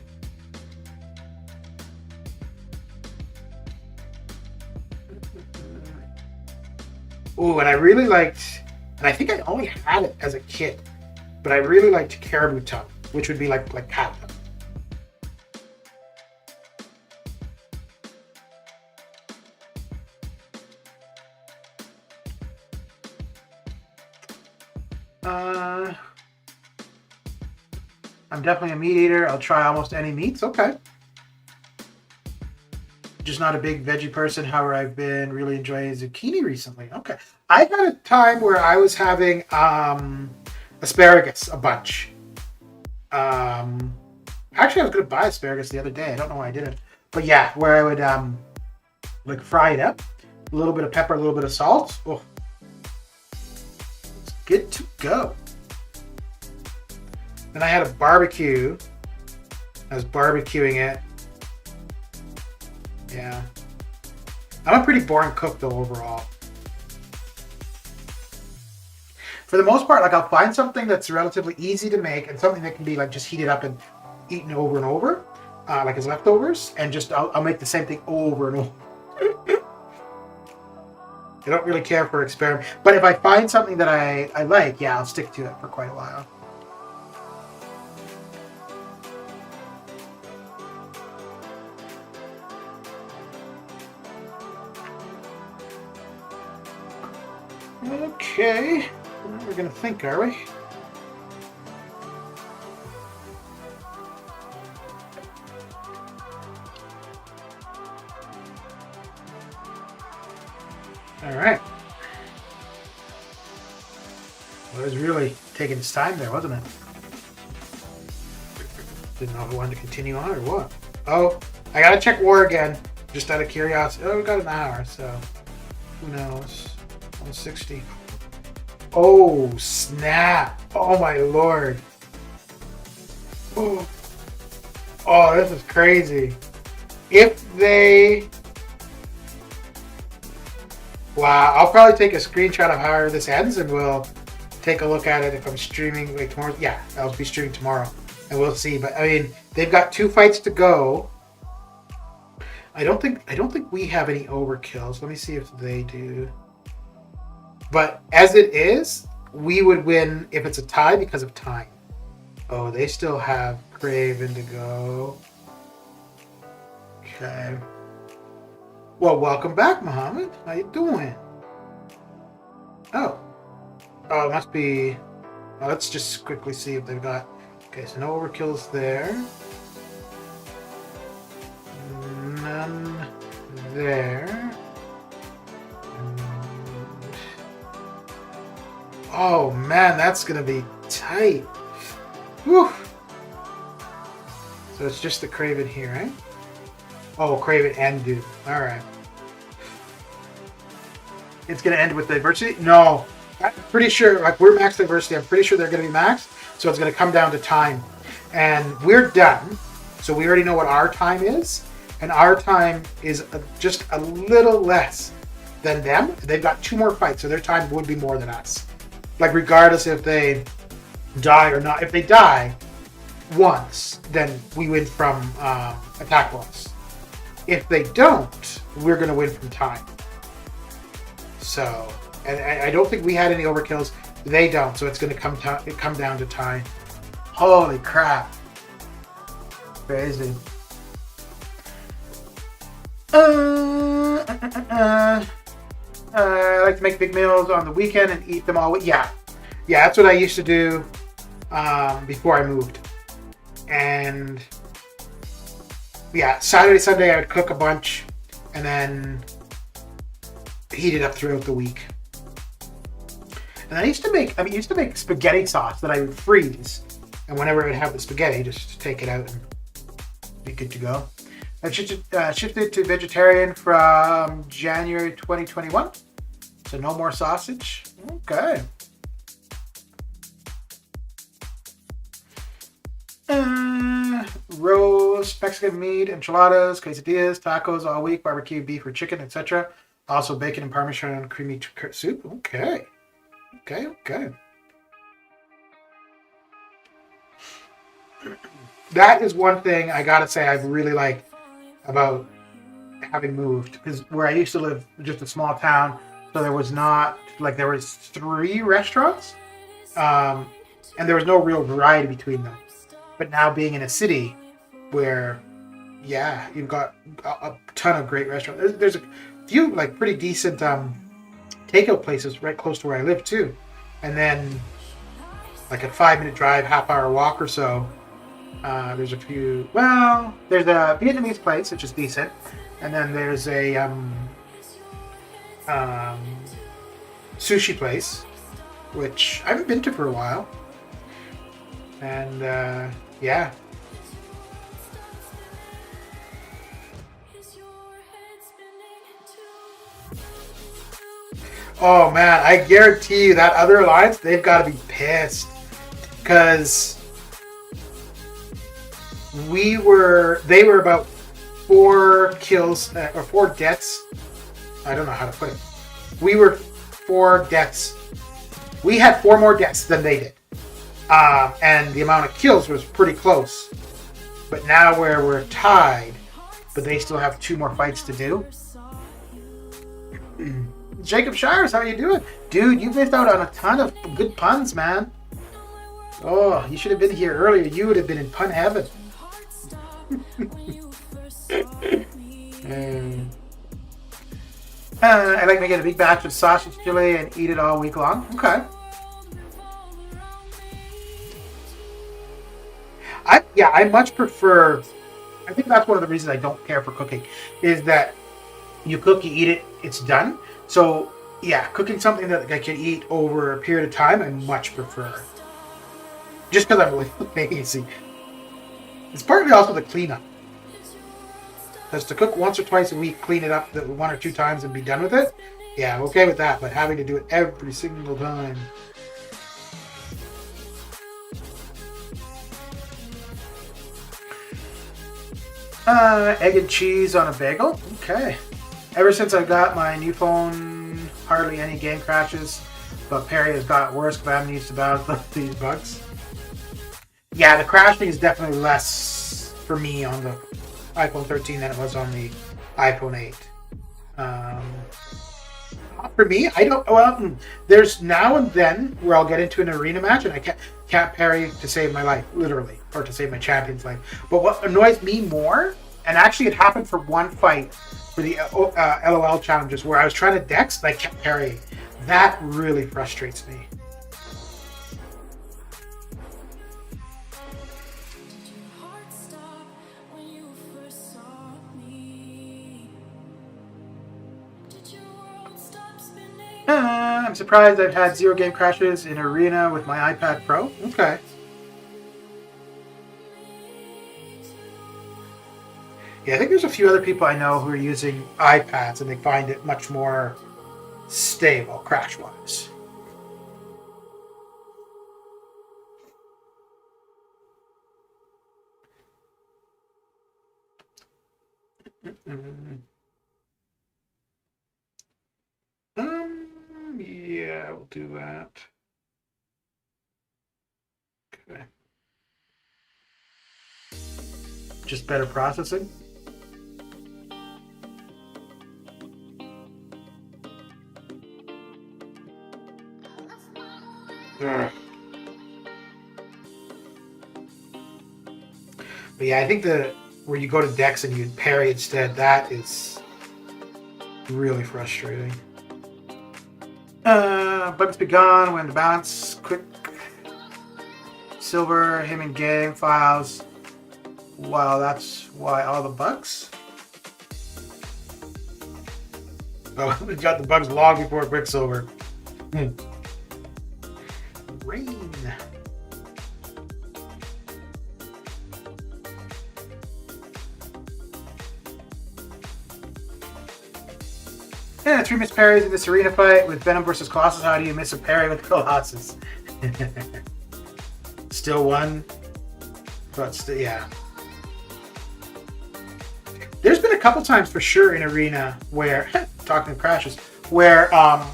Oh, and I really liked, and I think I only had it as a kid, but I really liked caribou tongue, which would be like cat tongue. I'm definitely a meat eater. I'll try almost any meats. Okay. Just not a big veggie person. However, I've been really enjoying zucchini recently. Okay. I had a time where I was having asparagus a bunch. Actually, I was going to buy asparagus the other day. I don't know why I didn't. But yeah, where I would like fry it up. A little bit of pepper, a little bit of salt. Oh. It's good to go. Then I had a barbecue. I was barbecuing it. Yeah. I'm a pretty boring cook though overall. for the most part, like I'll find something that's relatively easy to make and something that can be like just heated up and eaten over and over, like as leftovers, and just I'll make the same thing over and over. I don't really care for experiment, but if I find something that I like, yeah, I'll stick to it for quite a while. Okay, we're gonna think, are we? All right. Well, it was really taking its time there, wasn't it? Didn't know if I wanted to continue on or what. Oh, I gotta check war again, just out of curiosity. Oh, we got an hour, so who knows? 160. Oh, snap. Oh, my lord. Oh, this is crazy. If they... Wow, I'll probably take a screenshot of how this ends and we'll take a look at it if I'm streaming like tomorrow. Yeah, I'll be streaming tomorrow and we'll see. But I mean, they've got 2 fights to go. I don't think we have any overkills. Let me see if they do. But as it is, we would win if it's a tie because of time. Oh, they still have Craven to go. Okay. Well, welcome back, Mohammed. How you doing? Oh, it must be... let's just quickly see if they've got... Okay, so no overkills there. None there. Oh, man, that's going to be tight. Whew. So it's just the Craven here, right? Oh, Craven and Dude. All right. It's going to end with diversity? No. I'm pretty sure, like, we're max diversity. I'm pretty sure they're going to be maxed. So it's going to come down to time. And we're done. So we already know what our time is. And our time is just a little less than them. They've got 2 more fights. So their time would be more than us. Like, regardless if they die or not. If they die once, then we win from attack loss. If they don't, we're going to win from time. So, and I don't think we had any overkills. They don't, so it's going to come down to time. Holy crap. Crazy. I like to make big meals on the weekend and eat them all week. Yeah, that's what I used to do before I moved. And yeah, Saturday, Sunday I would cook a bunch and then heat it up throughout the week. And I used to make spaghetti sauce that I would freeze. And whenever I would have the spaghetti, just take it out and be good to go. I shifted to vegetarian from January 2021. So no more sausage. Okay. Roast, Mexican meat, enchiladas, quesadillas, tacos all week, barbecue, beef or chicken, etc. Also bacon and Parmesan creamy soup. Okay. That is one thing I gotta say I really like about having moved, because where I used to live, just a small town, so there was not, like, there was 3 restaurants, and there was no real variety between them. But now being in a city where, yeah, you've got a ton of great restaurants. There's a few, like, pretty decent takeout places right close to where I live too. And then, like, a 5-minute drive, half-hour walk or so, there's a few. Well, there's a Vietnamese place, which is decent, and then there's a sushi place, which I haven't been to for a while. And yeah. Oh man, I guarantee you that other alliance, they've got to be pissed, because they were about 4 kills or 4 deaths. I don't know how to put it. We were 4 deaths We had 4 more deaths than they did. And the amount of kills was pretty close. But now we're tied, but they still have 2 more fights to do. Jacob Shires, how you doing? Dude, you missed out on a ton of good puns, man. Oh, you should have been here earlier. You would have been in pun heaven. I like making a big batch of sausage chili and eat it all week long. Okay. I much prefer, I think that's one of the reasons I don't care for cooking, is that you cook, you eat it, it's done. So yeah, cooking something that I can eat over a period of time, I much prefer. Just because I'm really lazy. It's partly also the cleanup. Because to cook once or twice a week, clean it up 1 or 2 times and be done with it, yeah, I'm okay with that. But having to do it every single time. Egg and cheese on a bagel. Okay. Ever since I got my new phone, hardly any game crashes, but Perry has got worse because I haven't used to battle these bugs. Yeah, the crashing is definitely less for me on the iPhone 13 than it was on the iPhone 8. For me, I don't. Well, there's now and then where I'll get into an arena match and I can't parry to save my life, literally, or to save my champion's life. But what annoys me more, and actually it happened for one fight for the LOL challenges where I was trying to dex and I kept parrying. That really frustrates me. I'm surprised I've had 0 game crashes in Arena with my iPad Pro. Okay. Yeah, I think there's a few other people I know who are using iPads and they find it much more stable crash-wise. Yeah, we'll do that. Okay. Just better processing. But yeah, I think where you go to Dex and you parry instead, that is really frustrating. Bugs be gone when the balance quick silver him in game files. Wow, that's why all the bugs. Oh, we got the bugs long before Quicksilver. Rain. Yeah, 3 missed parries in this arena fight with Venom versus Colossus. How do you miss a parry with Colossus? Still one, but still, yeah. There's been a couple times for sure in arena where, talking to crashes, where I've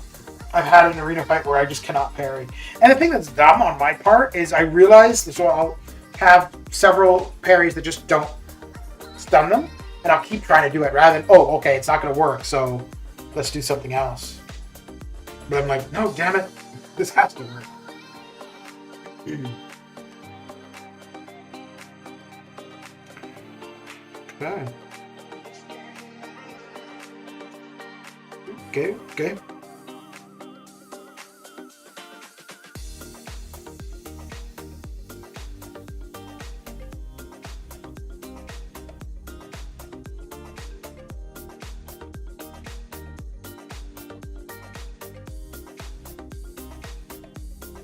had an arena fight where I just cannot parry. And the thing that's dumb on my part is I realize, so I'll have several parries that just don't stun them, and I'll keep trying to do it rather than, oh, okay, it's not going to work, so let's do something else. But I'm like, no, damn it, this has to work. Okay. Okay.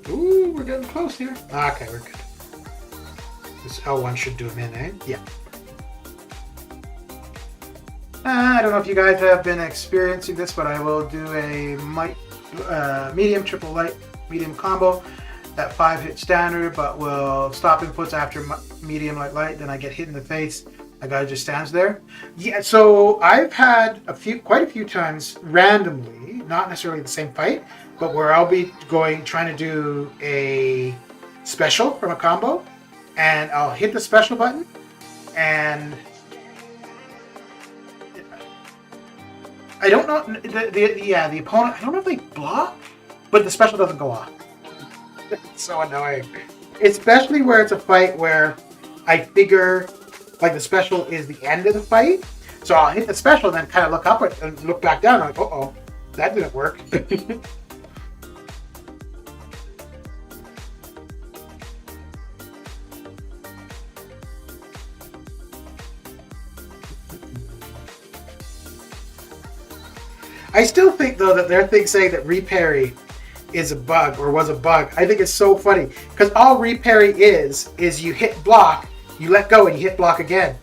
Ooh, we're getting close here. Okay, we're good. This L1 should do him in, eh? Yeah. I don't know if you guys have been experiencing this, but I will do a medium, triple light, medium combo at 5-hit standard, but will stop inputs after medium, light, then I get hit in the face. A guy just stands there. Yeah, so I've had quite a few times randomly, not necessarily the same fight, but where I'll be trying to do a special from a combo, and I'll hit the special button, and I don't know the opponent. I don't know if they block, but the special doesn't go off. It's so annoying, especially where it's a fight where I figure like the special is the end of the fight, so I'll hit the special and then kind of look up and look back down. I'm like, oh, that didn't work. I still think though that their thing saying that reparry is a bug or was a bug. I think it's so funny because all reparry is you hit block, you let go, and you hit block again.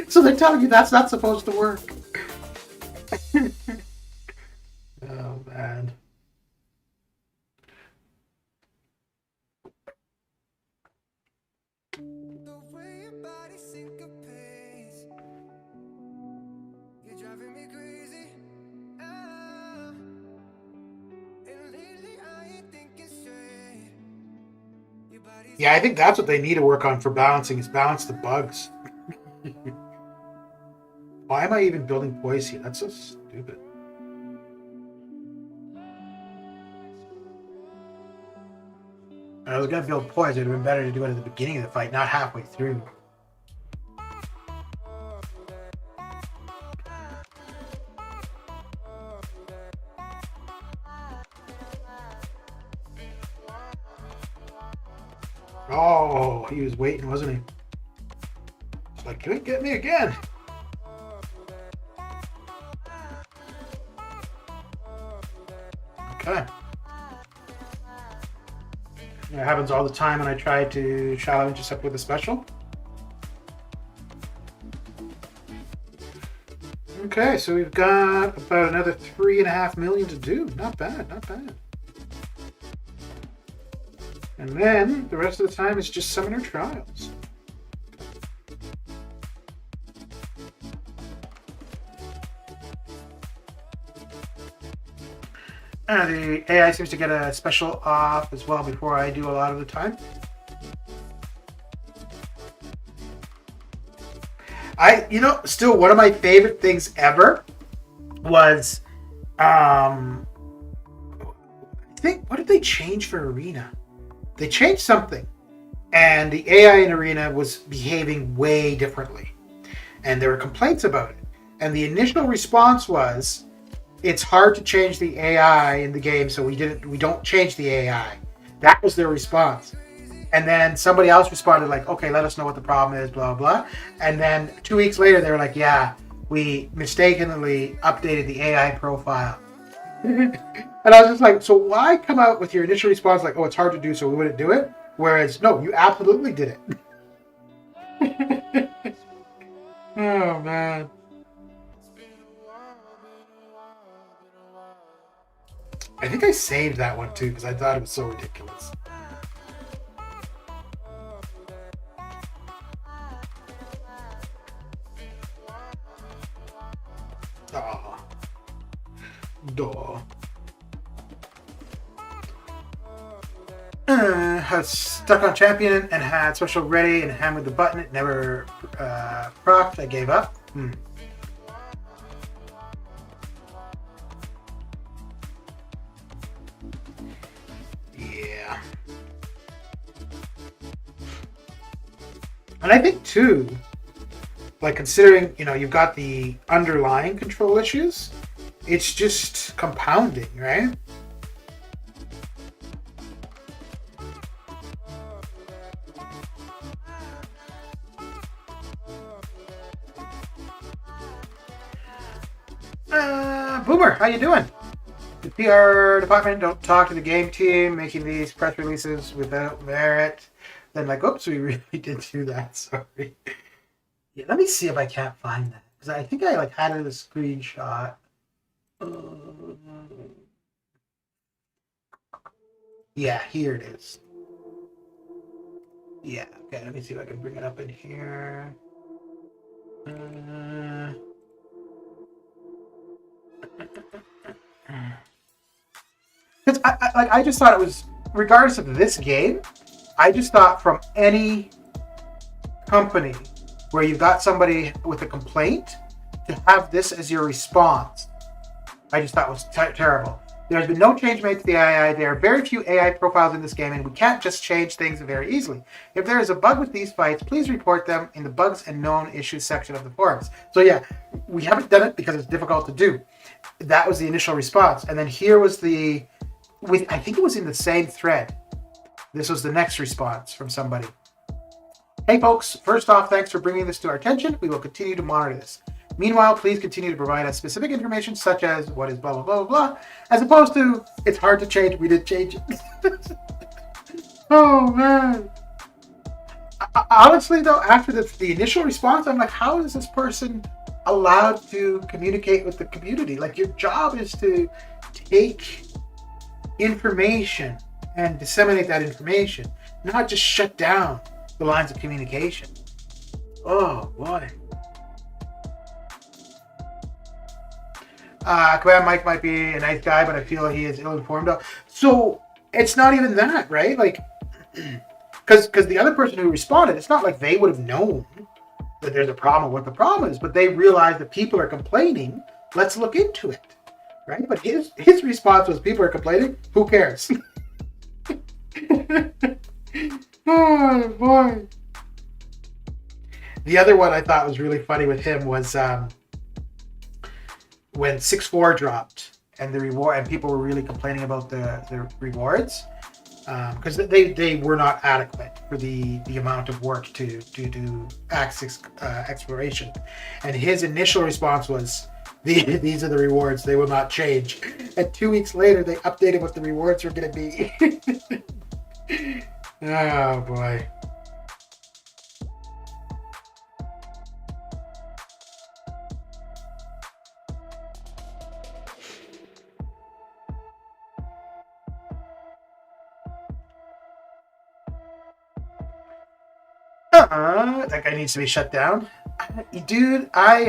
So they're telling you that's not supposed to work. Oh man. Yeah, I think that's what they need to work on for balancing is balance the bugs. Why am I even building poise here? That's so stupid. I was gonna build poise. It would have been better to do it at the beginning of the fight, not halfway through. Oh, he was waiting, wasn't he? It's like, couldn't get me again. Okay. It happens all the time when I try to shallow intercept with a special. Okay, so we've got about another 3.5 million to do. Not bad, not bad. And then the rest of the time is just summoner trials. And the AI seems to get a special off as well before I do a lot of the time. Still one of my favorite things ever was, I think, what did they change for Arena? They changed something, and the AI in Arena was behaving way differently, and there were complaints about it. And the initial response was, it's hard to change the AI in the game, so we don't change the AI. That was their response. And then somebody else responded like, okay, let us know what the problem is, blah, blah. And then 2 weeks later, they were like, yeah, we mistakenly updated the AI profile. And I was just like, so why come out with your initial response like, oh, it's hard to do, so we wouldn't do it? Whereas, no, you absolutely did it. Oh, man. I think I saved that one, too, because I thought it was so ridiculous. Aw. Duh. I was stuck on champion and had special ready and hammered the button. It never procced. I gave up. Yeah. And I think too, like considering, you've got the underlying control issues, it's just compounding, right? Boomer, how you doing? The PR department don't talk to the game team, making these press releases without merit. Then like, oops, we really did do that. Sorry. Yeah, let me see if I can't find that because I think I had it as a screenshot. Yeah, here it is. Yeah, okay. Let me see if I can bring it up in here. because I just thought it was, regardless of this game, I just thought from any company where you've got somebody with a complaint to have this as your response, I just thought was terrible. There's been no change made to the AI. There are very few AI profiles in this game, and we can't just change things very easily. If there is a bug with these fights, please report them in the bugs and known issues section of the forums. So yeah, we haven't done it because it's difficult to do. That was the initial response. And then here was I think it was in the same thread. This was the next response from somebody. Hey folks, first off, thanks for bringing this to our attention. We will continue to monitor this. Meanwhile, please continue to provide us specific information such as what is blah, blah, blah, blah, as opposed to it's hard to change, we did change it. Oh, man. Honestly, though, after the initial response, I'm like, how is this person allowed to communicate with the community? Like, your job is to take information and disseminate that information, not just shut down the lines of communication. Oh, boy. Command Mike might be a nice guy, but I feel he is ill-informed. So it's not even that, right? Like, because the other person who responded, it's not like they would have known that there's a problem, what the problem is, but they realize that people are complaining. Let's look into it, right? But his response was, people are complaining. Who cares? Oh boy. The other one I thought was really funny with him was when 6.4 dropped and the reward, and people were really complaining about the rewards because they were not adequate for the amount of work to do access exploration. And his initial response was, these are the rewards, they will not change. And 2 weeks later, they updated what the rewards were going to be. Oh boy. That guy needs to be shut down. Dude, I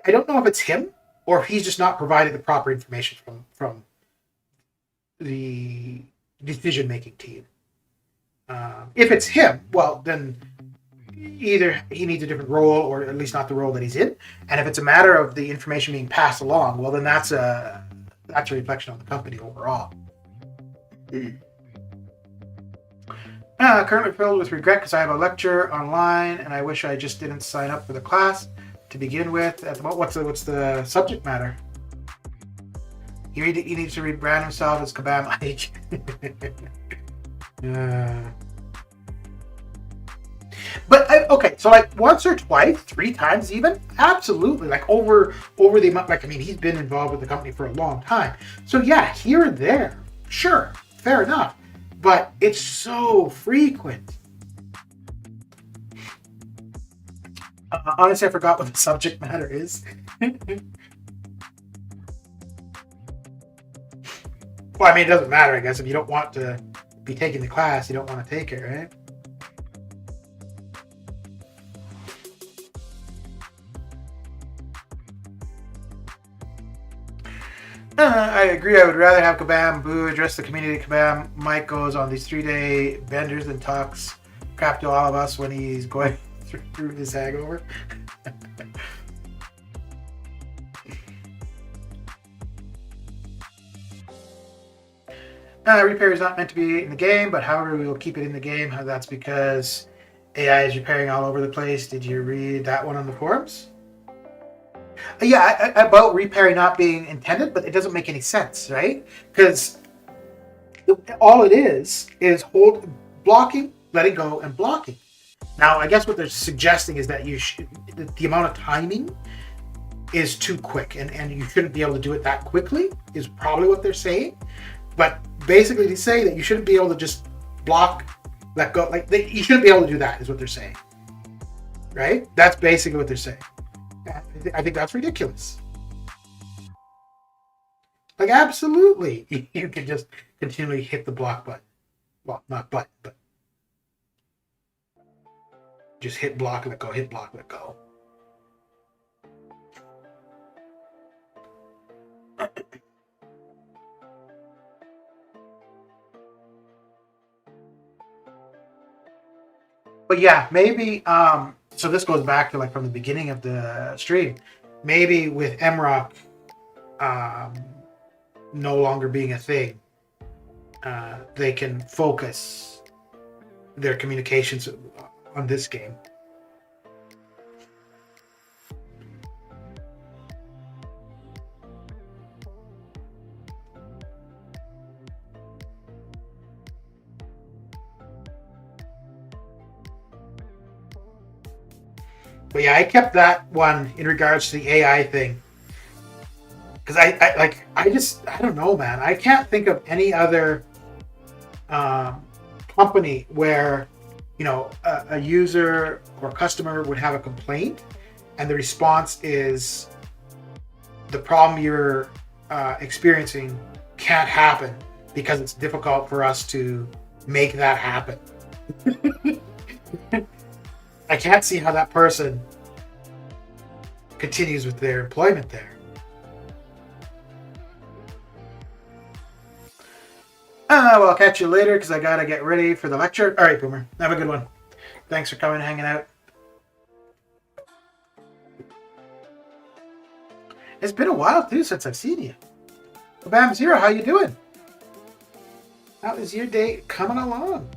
don't know if it's him or if he's just not provided the proper information from the decision-making team. If it's him, well, then either he needs a different role or at least not the role that he's in. And if it's a matter of the information being passed along, well, then that's a reflection on the company overall. Currently filled with regret because I have a lecture online and I wish I just didn't sign up for the class to begin with. At the moment, what's the subject matter? He needs to rebrand himself as Kabam Ike. But okay, so like once or twice, 3 times even, absolutely. Like over the amount. Like, I mean, he's been involved with the company for a long time. So yeah, here and there, sure, fair enough. But it's so frequent. Honestly, I forgot what the subject matter is. Well, I mean, it doesn't matter, I guess. If you don't want to be taking the class, you don't want to take it, right? I agree. I would rather have Kabam Boo address the community. Kabam Mike goes on these 3-day benders and talks crap to all of us when he's going through his hangover. Repair is not meant to be in the game, but however, we will keep it in the game. That's because AI is repairing all over the place. Did you read that one on the forums? Yeah, about repairing not being intended, but it doesn't make any sense, right? Because all it is blocking, letting go, and blocking. Now, I guess what they're suggesting is that the amount of timing is too quick, and you shouldn't be able to do it that quickly, is probably what they're saying. But basically, to say that you shouldn't be able to just block, let go, you shouldn't be able to do that, is what they're saying, right? That's basically what they're saying. I think that's ridiculous. Like, absolutely, you can just continually hit the block button. Well, not button, but just hit block, let go, hit block, let go. But yeah, maybe. So this goes back to like from the beginning of the stream. Maybe with MROC no longer being a thing, they can focus their communications on this game. But yeah, I kept that one in regards to the AI thing. Because I don't know, man. I can't think of any other company where, you know, a user or customer would have a complaint and the response is the problem you're experiencing can't happen because it's difficult for us to make that happen. I can't see how that person continues with their employment there. Well, I'll catch you later because I gotta get ready for the lecture. All right, Boomer. Have a good one. Thanks for coming and hanging out. It's been a while too since I've seen you. Bam Zero, how you doing? How is your day coming along?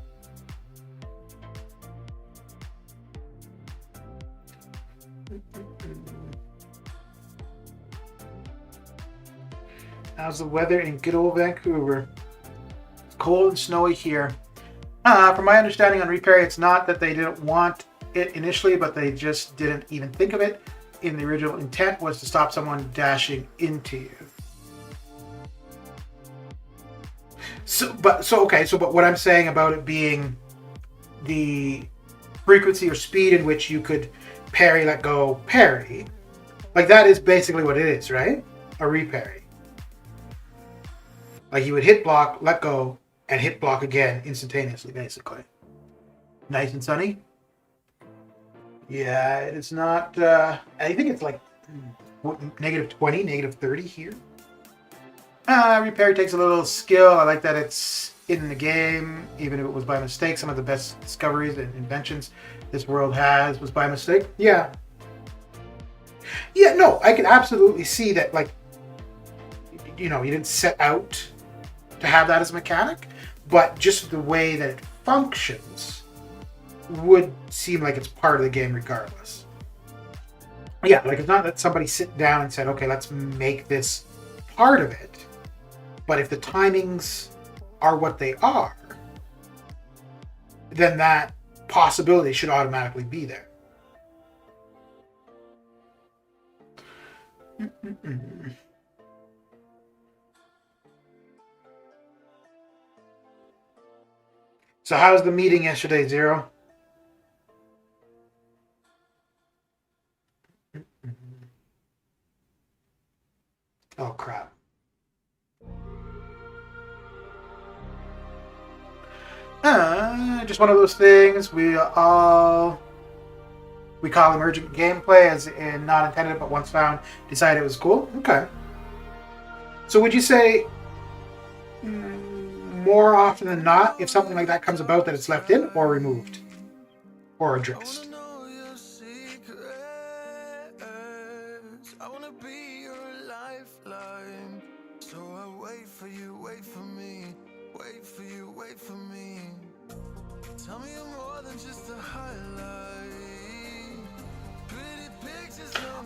How's the weather in good old Vancouver? It's cold and snowy here. From my understanding on Repair, it's not that they didn't want it initially, but they just didn't even think of it. In the original intent was to stop someone dashing into you. But what I'm saying about it being the frequency or speed in which you could parry, let go, parry, like that is basically what it is, right? A reparry. Like you would hit block, let go, and hit block again instantaneously, basically. Nice and sunny. Yeah, it's not. I think it's like negative 20, negative 30 here. Repair takes a little skill. I like that it's in the game, even if it was by mistake. Some of the best discoveries and inventions this world has was by mistake. Yeah. Yeah, no, I can absolutely see that, like, you know, you didn't set out to have that as a mechanic, but just the way that it functions would seem like it's part of the game regardless. Yeah, like it's not that somebody sit down and said, okay, let's make this part of it, but if the timings are what they are, then that possibility should automatically be there. So how was the meeting yesterday, Zero? Oh, crap. Just one of those things we call emergent gameplay, as in not intended but once found, decided it was cool. Okay. So would you say more often than not, if something like that comes about, that it's left in or removed or addressed?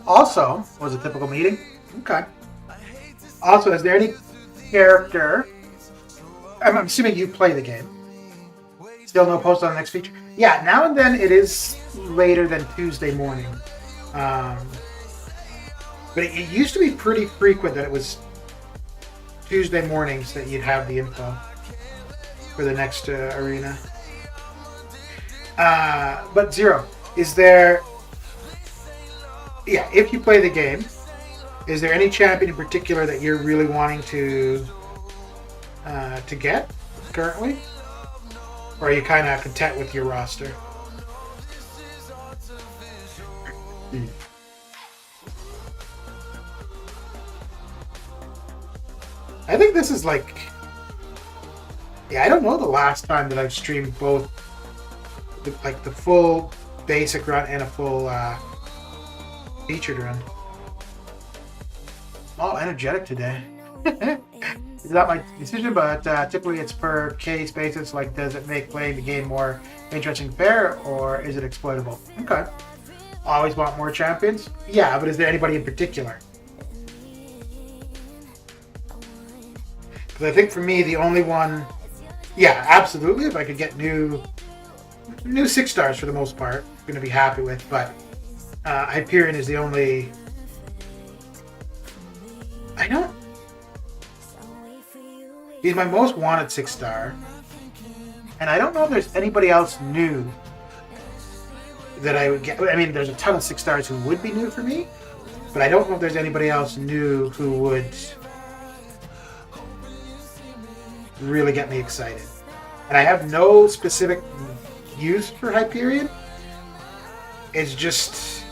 Also, was a typical meeting. Okay. Also, is there any character? I'm assuming you play the game. Still no post on the next feature? Yeah, now and then it is later than Tuesday morning. But it used to be pretty frequent that it was Tuesday mornings that you'd have the info for the next arena. But Zero, is there... Yeah, if you play the game, is there any champion in particular that you're really wanting to get currently? Or are you kind of content with your roster? I think this is like, yeah, I don't know the last time that I've streamed both, like the full basic run and a full featured run. All energetic today. Is that my decision? But typically it's per case basis. Like, does it make playing the game more interesting, fair, or is it exploitable? Okay. Always want more champions? Yeah, but is there anybody in particular? Because I think for me, the only one, yeah, absolutely. If I could get new 6 stars for the most part, I'm going to be happy with. But Hyperion is the only. I don't. He's my most wanted 6 star, and I don't know if there's anybody else new that I would get. I mean, there's a ton of 6 stars who would be new for me, but I don't know if there's anybody else new who would really get me excited. And I have no specific use for Hyperion. It's just,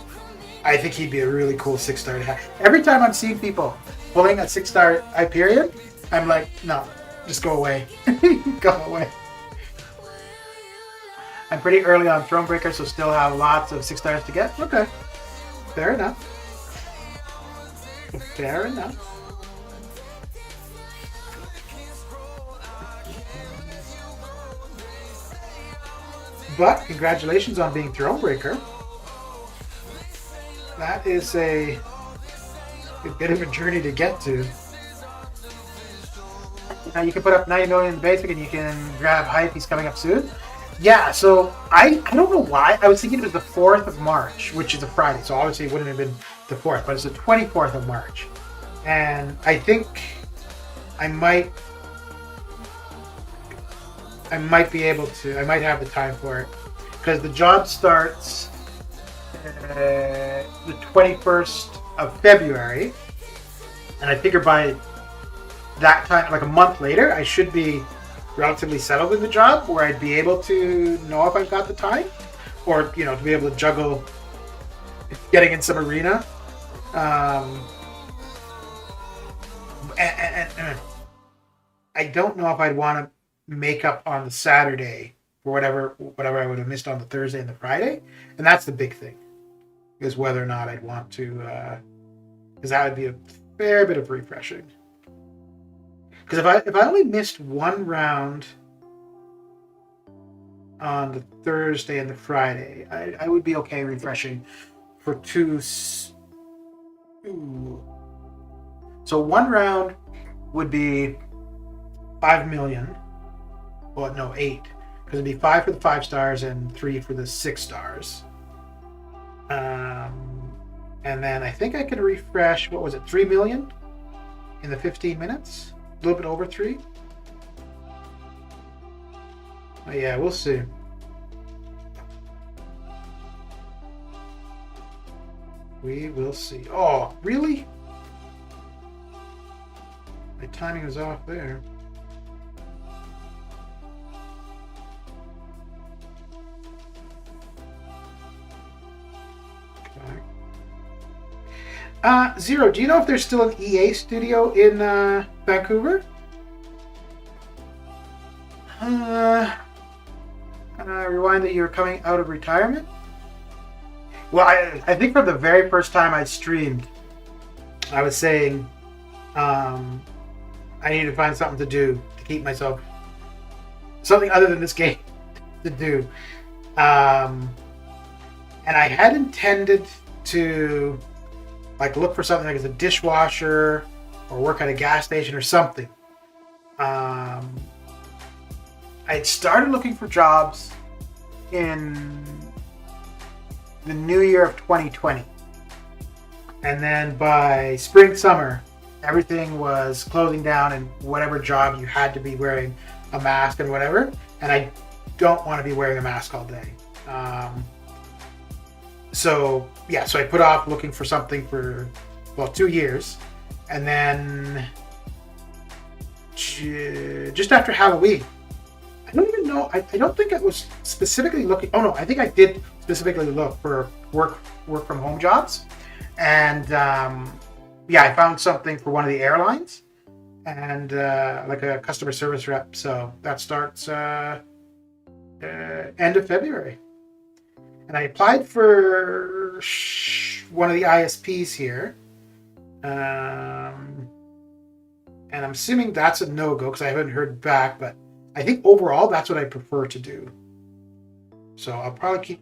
I think he'd be a really cool 6 star to have. Every time I'm seeing people pulling a 6 star Hyperion, I'm like, no, just go away. Go away. I'm pretty early on Thronebreaker, so still have lots of 6 stars to get. Okay. Fair enough. Fair enough. But congratulations on being Thronebreaker. That is a bit of a journey to get to. Now you can put up 90 million in basic and you can grab hype. He's coming up soon. Yeah, so I don't know why. I was thinking it was the 4th of March, which is a Friday. So obviously it wouldn't have been the 4th, but it's the 24th of March. And I think I might be able to, I might have the time for it. Because the job starts the 21st of February. And I figure by that time, like a month later, I should be relatively settled in the job where I'd be able to know if I've got the time, or, you know, to be able to juggle getting in some arena. And I don't know if I'd want to make up on the Saturday for whatever I would have missed on the Thursday and the Friday. And that's the big thing, is whether or not I'd want to, because that would be a fair bit of refreshing. Because if I only missed one round on the Thursday and the Friday, I would be okay refreshing for 2. Ooh. So one round would be 5 million. Well, no, 8. Because it'd be 5 for the 5 stars and 3 for the 6 stars. And then I think I could refresh, what was it, 3 million in the 15 minutes? A little bit over 3. But yeah, we'll see. We will see. Oh, really? My timing was off there. Zero, do you know if there's still an EA studio in Vancouver? Rewind that you're coming out of retirement? Well, I think from the very first time I streamed, I was saying I need to find something to do to keep myself, something other than this game to do. And I had intended to like look for something like as a dishwasher or work at a gas station or something. I had started looking for jobs in the new year of 2020. And then by spring, summer, everything was closing down, and whatever job you had to be wearing a mask and whatever. And I don't want to be wearing a mask all day. So I put off looking for something for, 2 years. And then just after Halloween, I don't even know, I don't think I was specifically looking, oh no, I think I did specifically look for work from home jobs. And I found something for one of the airlines. and like a customer service rep. So that starts end of February. And I applied for one of the ISPs here. And I'm assuming that's a no-go because I haven't heard back, but I think overall that's what I prefer to do. So I'll probably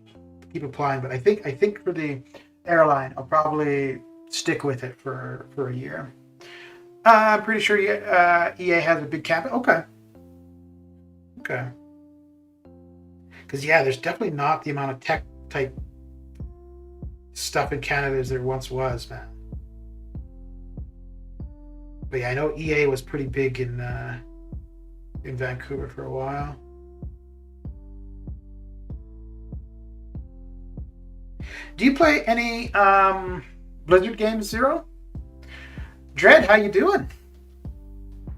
keep applying, but I think for the airline I'll probably stick with it for a year. I'm pretty sure EA has a big campus. Okay. Because there's definitely not the amount of tech type stuff in Canada as there once was, man. But I know EA was pretty big in Vancouver for a while. Do you play any Blizzard games, Zero? Dread, how you doing?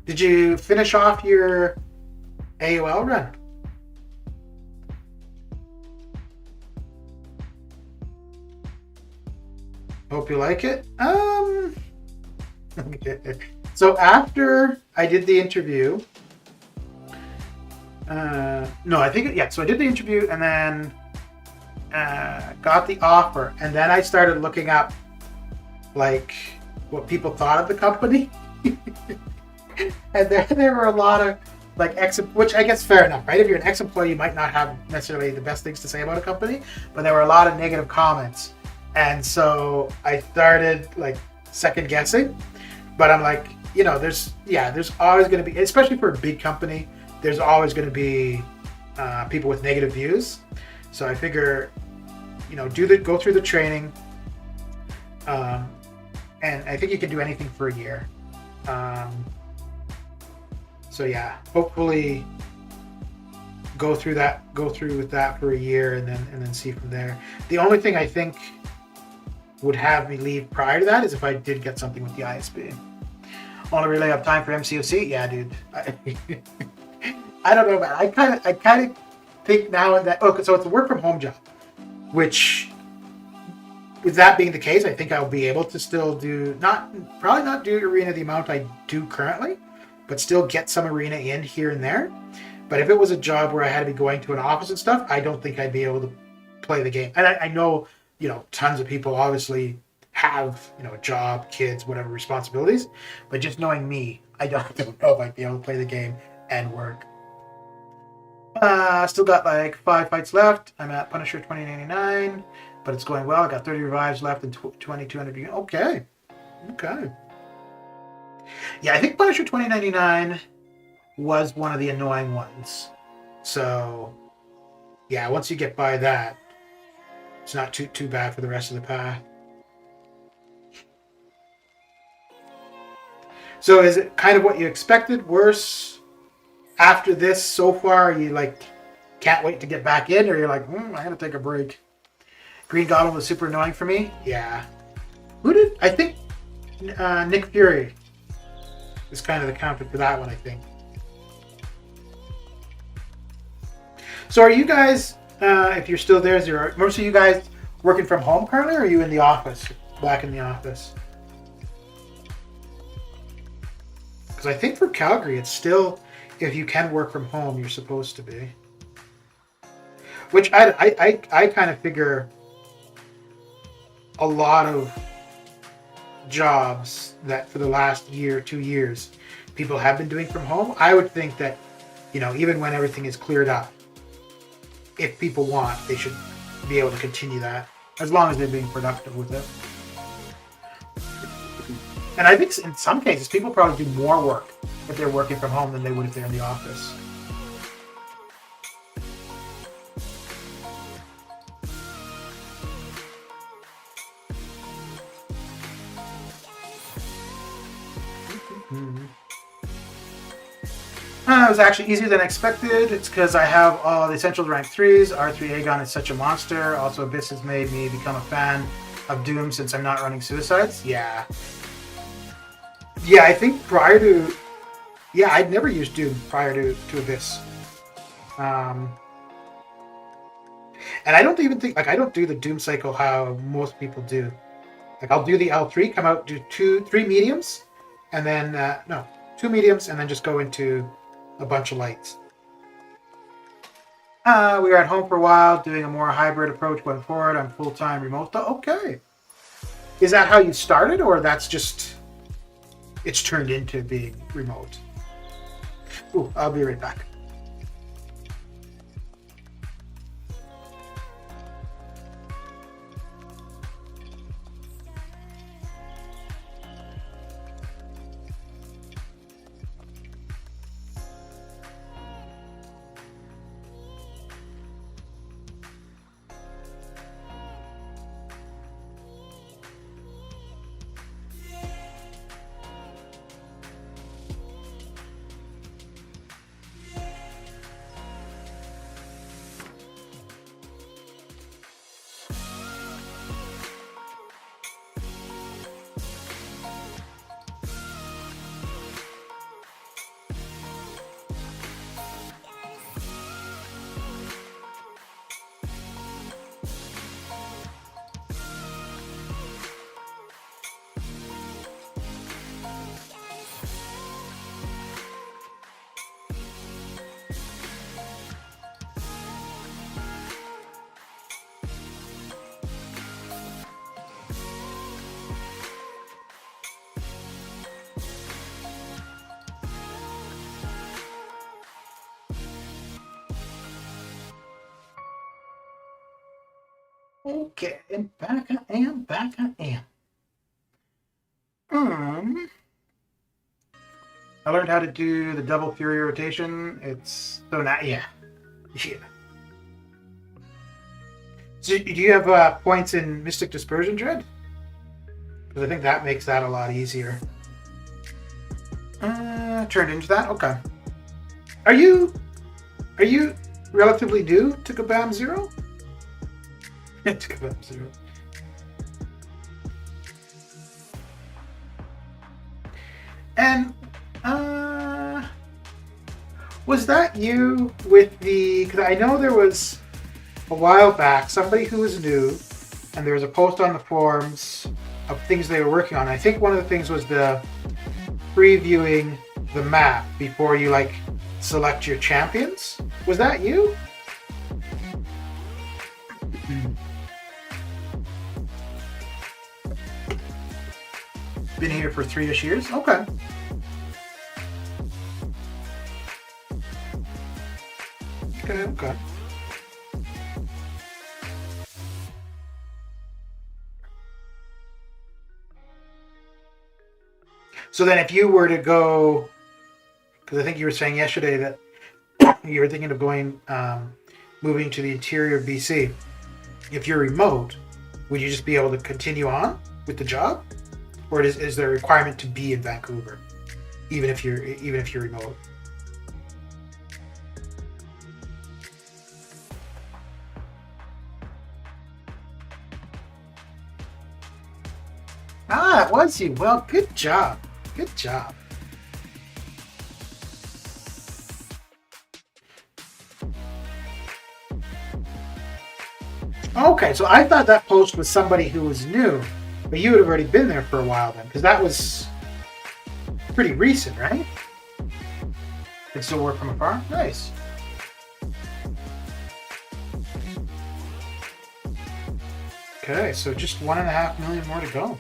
Did you finish off your AOL run? Hope you like it. Okay. So after I did the interview, so I did the interview and then got the offer, and then I started looking up like what people thought of the company. And there were a lot of like which I guess fair enough, right? If you're an ex-employee, you might not have necessarily the best things to say about a company, but there were a lot of negative comments. And so I started like second guessing, but I'm like, there's always going to be, especially for a big company, there's always going to be people with negative views. So I figure, go through the training, and I think you can do anything for a year. Hopefully go through with that for a year and then see from there. The only thing I think would have me leave prior to that is if I did get something with the ISP. Only really have time for MCOC? Yeah, dude. I don't know, man. I kind of think now and that. Okay, so it's a work from home job, which, with that being the case, I think I'll be able to still probably not do arena the amount I do currently, but still get some arena in here and there. But if it was a job where I had to be going to an office and stuff, I don't think I'd be able to play the game. And I know, tons of people obviously have, a job, kids, whatever responsibilities. But just knowing me, I don't know if I'd be able to play the game and work. Still got like 5 fights left. I'm at Punisher 2099, but it's going well. I got 30 revives left and 2200. Okay. Yeah, I think Punisher 2099 was one of the annoying ones. So, yeah, once you get by that, it's not too bad for the rest of the path. So is it kind of what you expected? Worse after this so far? Are you like can't wait to get back in, or you're like, I gotta take a break? Green Goblin was super annoying for me. Yeah. I think Nick Fury is kind of the counter for that one, I think. So are you guys, if you're still there, most of you guys working from home currently, or are you in the office, back in the office? Because I think for Calgary, it's still, if you can work from home, you're supposed to be. Which I kind of figure a lot of jobs that for the last year, 2 years, people have been doing from home. I would think that, even when everything is cleared up, if people want, they should be able to continue that as long as they're being productive with it. And I think in some cases, people probably do more work if they're working from home than they would if they're in the office. It was actually easier than expected. It's because I have all the essentials rank 3s. R3 Aegon is such a monster. Also, Abyss has made me become a fan of Doom since I'm not running Suicides. Yeah, I think prior to... Yeah, I'd never used Doom prior to Abyss. And I don't even think... I don't do the Doom cycle how most people do. I'll do the L3, come out, do 3 mediums, and then... 2 mediums, and then just go into a bunch of lights. We were at home for a while, doing a more hybrid approach going forward. I'm full-time remote. Okay. Is that how you started, or that's just it's turned into being remote? Ooh, I'll be right back. Okay, and back I am. I learned how to do the double Fury rotation. It's so not, yeah. So do you have points in Mystic Dispersion Dread? Because I think that makes that a lot easier. Turned into that? Okay. Are you relatively new to Kabam Zero? To Kabam Zero. And was that you with the? Because I know there was a while back somebody who was new, and there was a post on the forums of things they were working on. I think one of the things was the previewing the map before you like select your champions. Was that you? Been here for 3-ish years? Okay. Okay. So then if you were to go, because I think you were saying yesterday that you were thinking of going, moving to the interior of BC, if you're remote, would you just be able to continue on with the job? Or is there a requirement to be in Vancouver, even if you're remote? Ah, it was you. Well, good job. Good job. Okay, so I thought that post was somebody who was new, but you would have already been there for a while then, because that was pretty recent, right? Can still work from afar? Nice. Okay, so just 1.5 million more to go.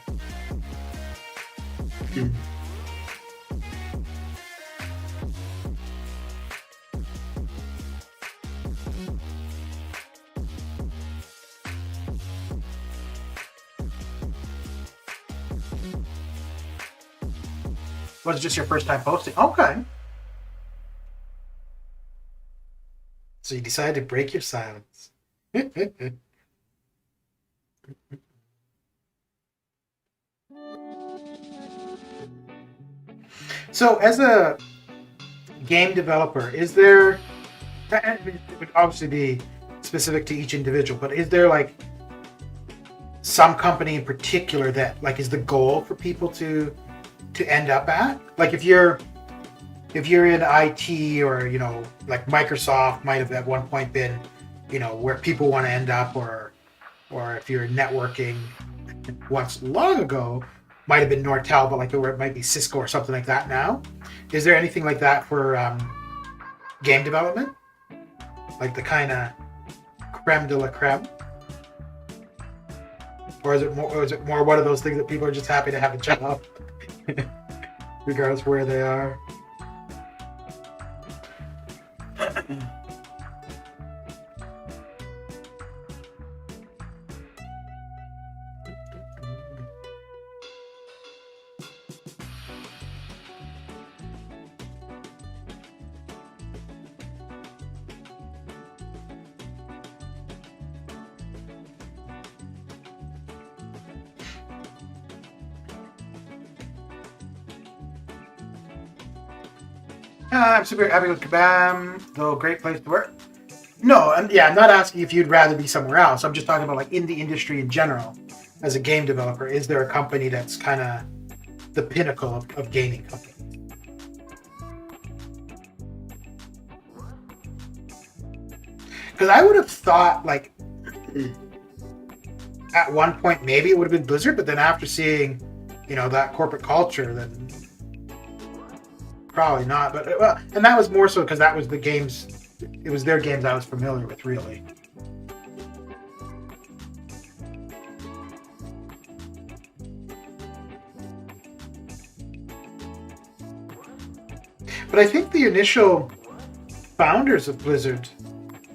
Was it just your first time posting? Okay. So you decided to break your silence. So as a game developer, is there, it would obviously be specific to each individual, but is there like some company in particular that like is the goal for people to end up at? Like if you're in IT, or you know, like Microsoft might have at one point been, you know, where people want to end up, or if you're networking once long ago, might have been Nortel, but like where it might be Cisco or something like that now. Is there anything like that for game development? Like the kind of creme de la creme? Or is it more one of those things that people are just happy to have a job, regardless where they are? I'm super happy with Kabam, though great place to work. No, I'm not asking if you'd rather be somewhere else. I'm just talking about like in the industry in general. As a game developer, is there a company that's kind of the pinnacle of gaming companies? Because I would have thought like at one point maybe it would have been Blizzard, but then after seeing, that corporate culture, then probably not. But well, and that was more so because that was the games. It was their games I was familiar with, really. But I think the initial founders of Blizzard,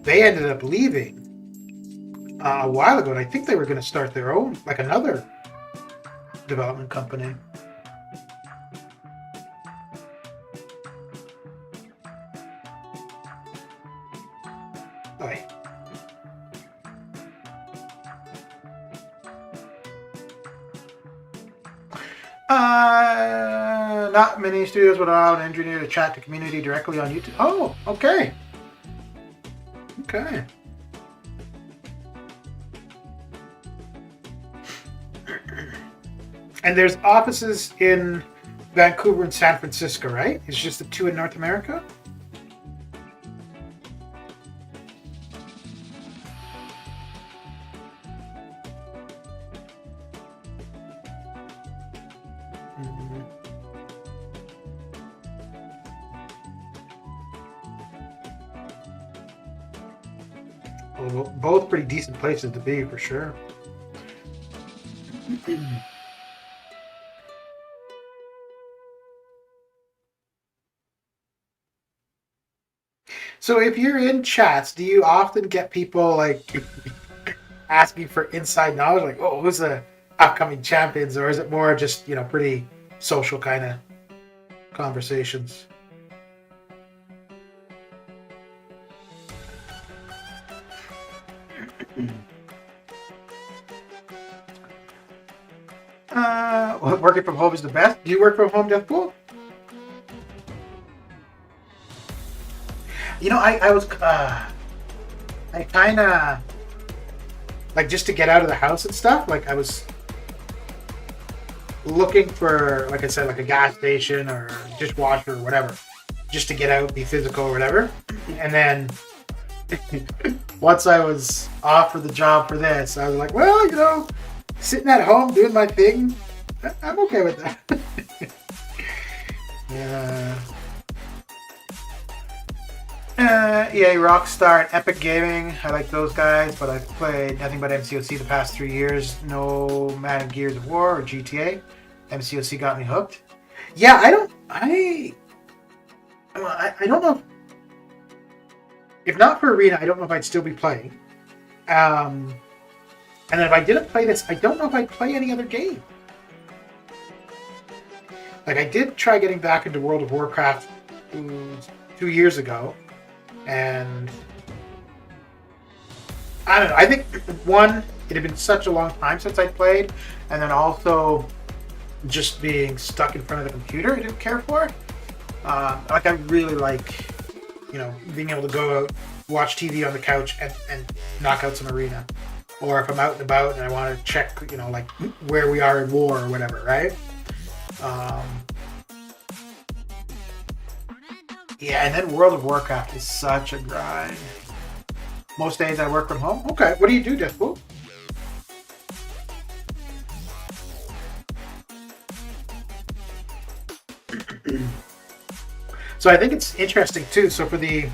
they ended up leaving a while ago, and I think they were going to start their own, like another development company. Not many studios would allow an engineer to chat to community directly on YouTube. Oh, okay. Okay. And there's offices in Vancouver and San Francisco, right? It's just the two in North America? Well, both pretty decent places to be, for sure. So if you're in chats, do you often get people like asking for inside knowledge, like, oh, who's the upcoming champions, or is it more just, pretty social kind of conversations? Working from home is the best. Do you work from home, Deathpool? I kind of, like, just to get out of the house and stuff, like, I was looking for, like I said, like a gas station or dishwasher or whatever, just to get out, be physical or whatever. And then once I was offered the job for this, I was like, well, sitting at home doing my thing, I'm okay with that. EA, Rockstar, and Epic Gaming. I like those guys, but I've played nothing but MCOC the past 3 years. No Madden Gears of War or GTA. MCOC got me hooked. Yeah, I don't know. If not for Arena, I don't know if I'd still be playing. And then if I didn't play this, I don't know if I'd play any other game. Like, I did try getting back into World of Warcraft 2 years ago. And I don't know. I think, one, it had been such a long time since I played. And then also, just being stuck in front of the computer, I didn't care for it. Like, I really like, being able to go out, watch TV on the couch, and knock out some Arena. Or if I'm out and about and I want to check, like where we are in war or whatever, right? Yeah, and then World of Warcraft is such a grind. Most days I work from home. Okay, what do you do, Deathpool? So I think it's interesting too. So for the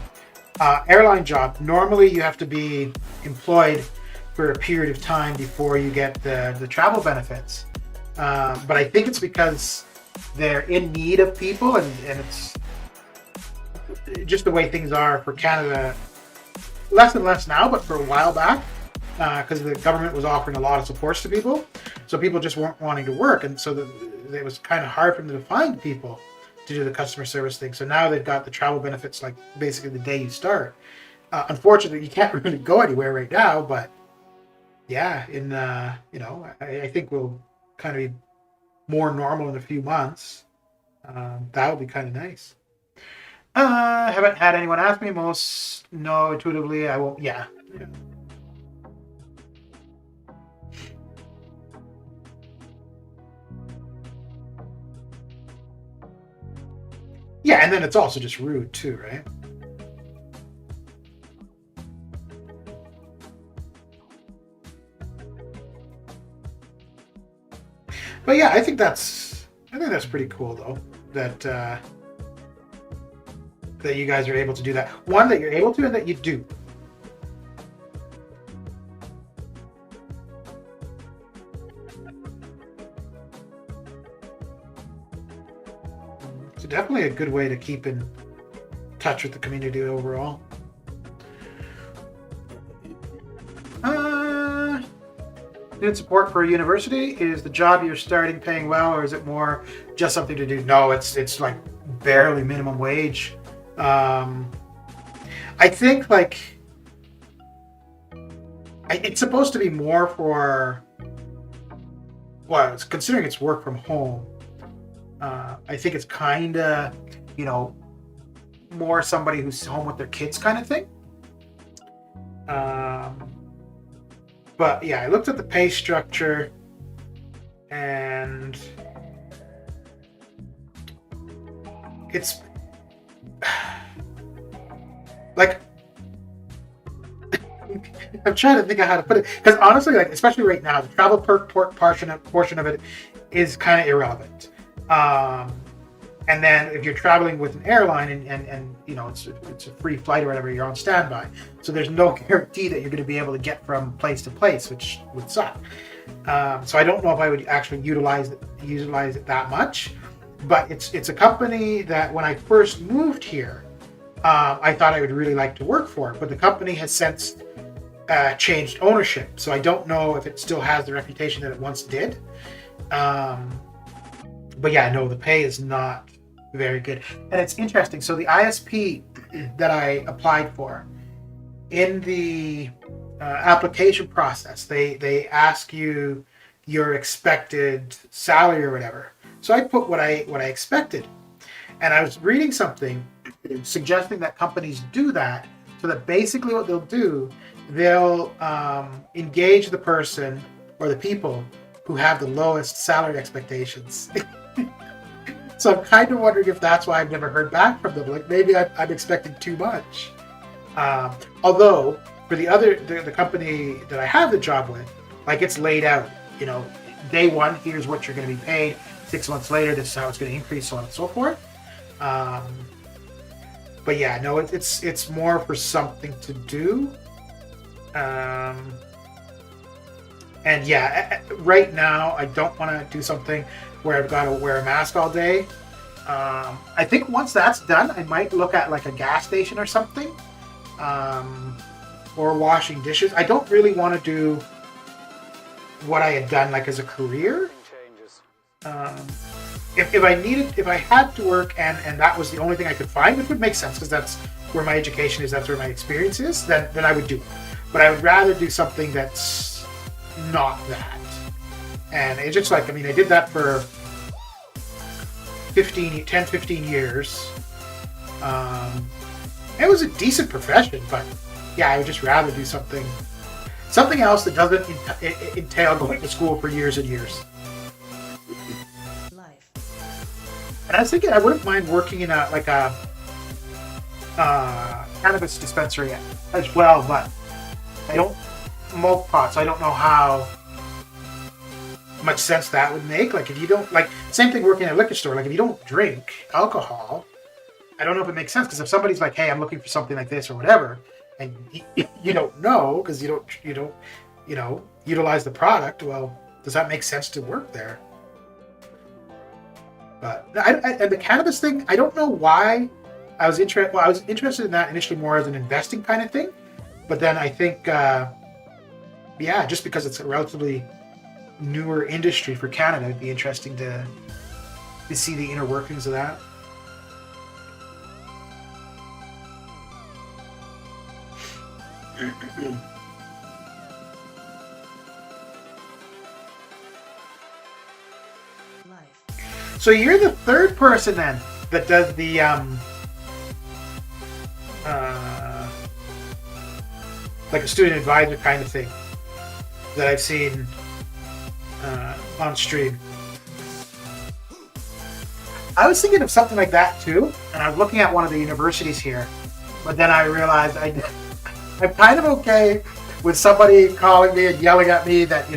airline job, normally you have to be employed for a period of time before you get the travel benefits. But I think it's because they're in need of people, and it's just the way things are for Canada. Less and less now, but for a while back, because the government was offering a lot of supports to people, so people just weren't wanting to work, and so it was kind of hard for them to find people to do the customer service thing. So now they've got the travel benefits, like basically the day you start. Unfortunately, you can't really go anywhere right now, but yeah, I think we'll kind of be more normal in a few months. That would be kind of nice. Haven't had anyone ask me. Most know intuitively. I won't. Yeah. Yeah, and then it's also just rude too, right? But yeah, I think that's pretty cool though, that you guys are able to do that. One, that you're able to, and that you do. It's definitely a good way to keep in touch with the community overall. Student support for a university, is the job you're starting paying well, or is it more just something to do? No, it's like barely minimum wage. I think like it's supposed to be more for, well, it's considering it's work from home. I think it's kind of, more somebody who's home with their kids kind of thing. But yeah, I looked at the pay structure, and it's like I'm trying to think of how to put it, because honestly, like especially right now, the travel portion of it is kind of irrelevant. And then if you're traveling with an airline and it's a free flight or whatever, you're on standby. So there's no guarantee that you're going to be able to get from place to place, which would suck. So I don't know if I would actually utilize it that much. But it's a company that when I first moved here, I thought I would really like to work for. But the company has since changed ownership. So I don't know if it still has the reputation that it once did. But yeah, no, the pay is not very good. And it's interesting. So the ISP that I applied for, in the application process, they ask you your expected salary or whatever. So I put what I expected. And I was reading something suggesting that companies do that, so that basically what they'll do, they'll engage the person or the people who have the lowest salary expectations. So I'm kind of wondering if that's why I've never heard back from them. Like maybe I'm expecting too much. Although for the company that I have the job with, like it's laid out. Day one, here's what you're going to be paid. 6 months later, this is how it's going to increase, so on and so forth. But yeah, no, it's more for something to do. And yeah, right now I don't want to do something where I've got to wear a mask all day. I think once that's done, I might look at like a gas station or something, or washing dishes. I don't really want to do what I had done like as a career. If I had to work and that was the only thing I could find, which would make sense because that's where my education is, that's where my experience is, then I would do it. But I would rather do something that's not that. And it's just like, I did that for 10-15 years. It was a decent profession, but yeah, I would just rather do something else that doesn't entail going to school for years and years. And I was thinking I wouldn't mind working in a cannabis dispensary as well, but I don't smoke pot, so I don't know how much sense that would make. Like if you don't, like, same thing working at a liquor store, like if you don't drink alcohol, I don't know if it makes sense, because if somebody's like, hey, I'm looking for something like this or whatever, and you don't know because you don't utilize the product, well, does that make sense to work there? But and the cannabis thing, I don't know why I was interested. Well, I was interested in that initially more as an investing kind of thing, but then I think, just because it's a relatively newer industry for Canada, it'd be interesting to see the inner workings of that. So you're the third person then that does the like a student advisor kind of thing that I've seen on stream. I was thinking of something like that too, and I was looking at one of the universities here, but then I realized I'm kind of okay with somebody calling me and yelling at me that,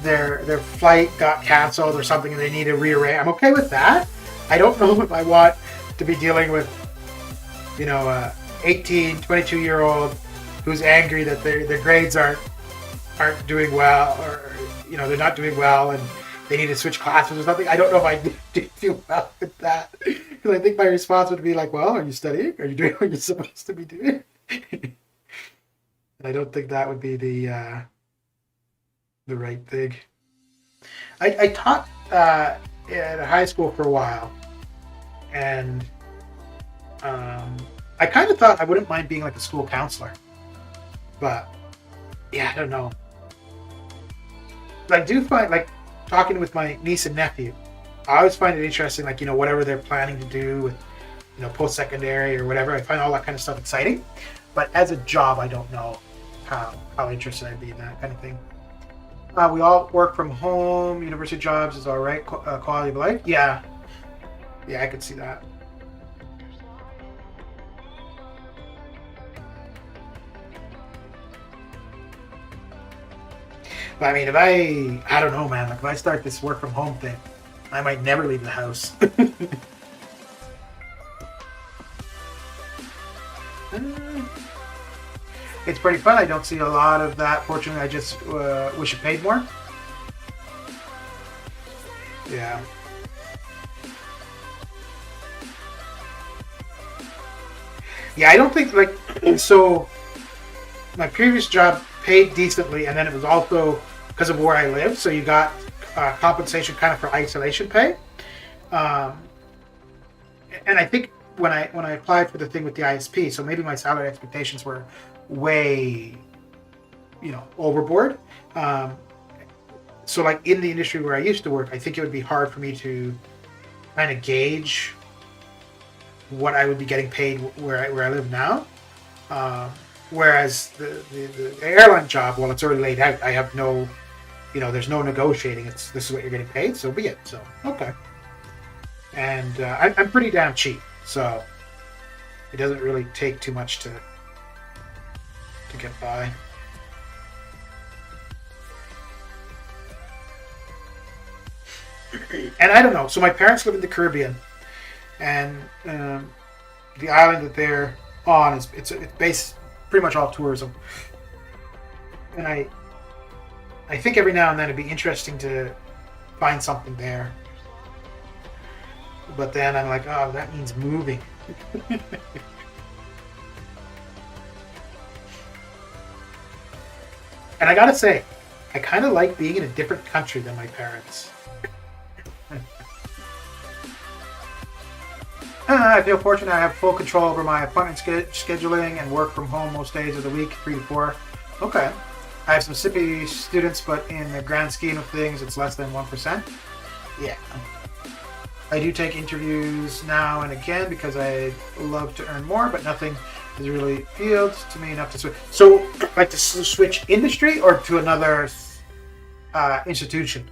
their flight got canceled or something and they need to rearrange. I'm okay with that. I don't know if I want to be dealing with, a 18, 22-year-old who's angry that their grades aren't doing well, or, they're not doing well and they need to switch classes or something. I don't know if I do feel well with that. Because I think my response would be like, well, are you studying? Are you doing what you're supposed to be doing? I don't think that would be the right thing. I taught at a high school for a while, and I kind of thought I wouldn't mind being like a school counselor, but I don't know. But I do find, like, talking with my niece and nephew, I always find it interesting, like, whatever they're planning to do with, post-secondary or whatever. I find all that kind of stuff exciting, but as a job, I don't know how interested I'd be in that kind of thing. We all work from home. University jobs is all right. Quality of life. Yeah, I could see that. But I mean, if I don't know, man. Like, if I start this work from home thing, I might never leave the house. It's pretty fun. I don't see a lot of that. Fortunately, I just wish it paid more. Yeah. I don't think, like, so my previous job paid decently, and then it was also because of where I live, so you got compensation kind of for isolation pay. And I think when I applied for the thing with the ISP, so maybe my salary expectations were way, overboard. So, like, in the industry where I used to work, I think it would be hard for me to kind of gauge what I would be getting paid where I live now. Whereas the airline job, well, it's already laid out. I have no, there's no negotiating. This is what you're getting paid, so be it. So, okay. And I'm pretty damn cheap, so it doesn't really take too much to get by. And I don't know. So my parents live in the Caribbean, and the island that they're on it's based pretty much all tourism. And I think every now and then it'd be interesting to find something there. But then I'm like, oh, that means moving. And I gotta say, I kind of like being in a different country than my parents. I feel fortunate. I have full control over my appointment scheduling and work from home most days of the week, 3 to 4. Okay. I have some sippy students, but in the grand scheme of things, it's less than 1%. Yeah. I do take interviews now and again because I love to earn more, but nothing has really appealed to me enough to switch. So, like, to switch industry or to another institution?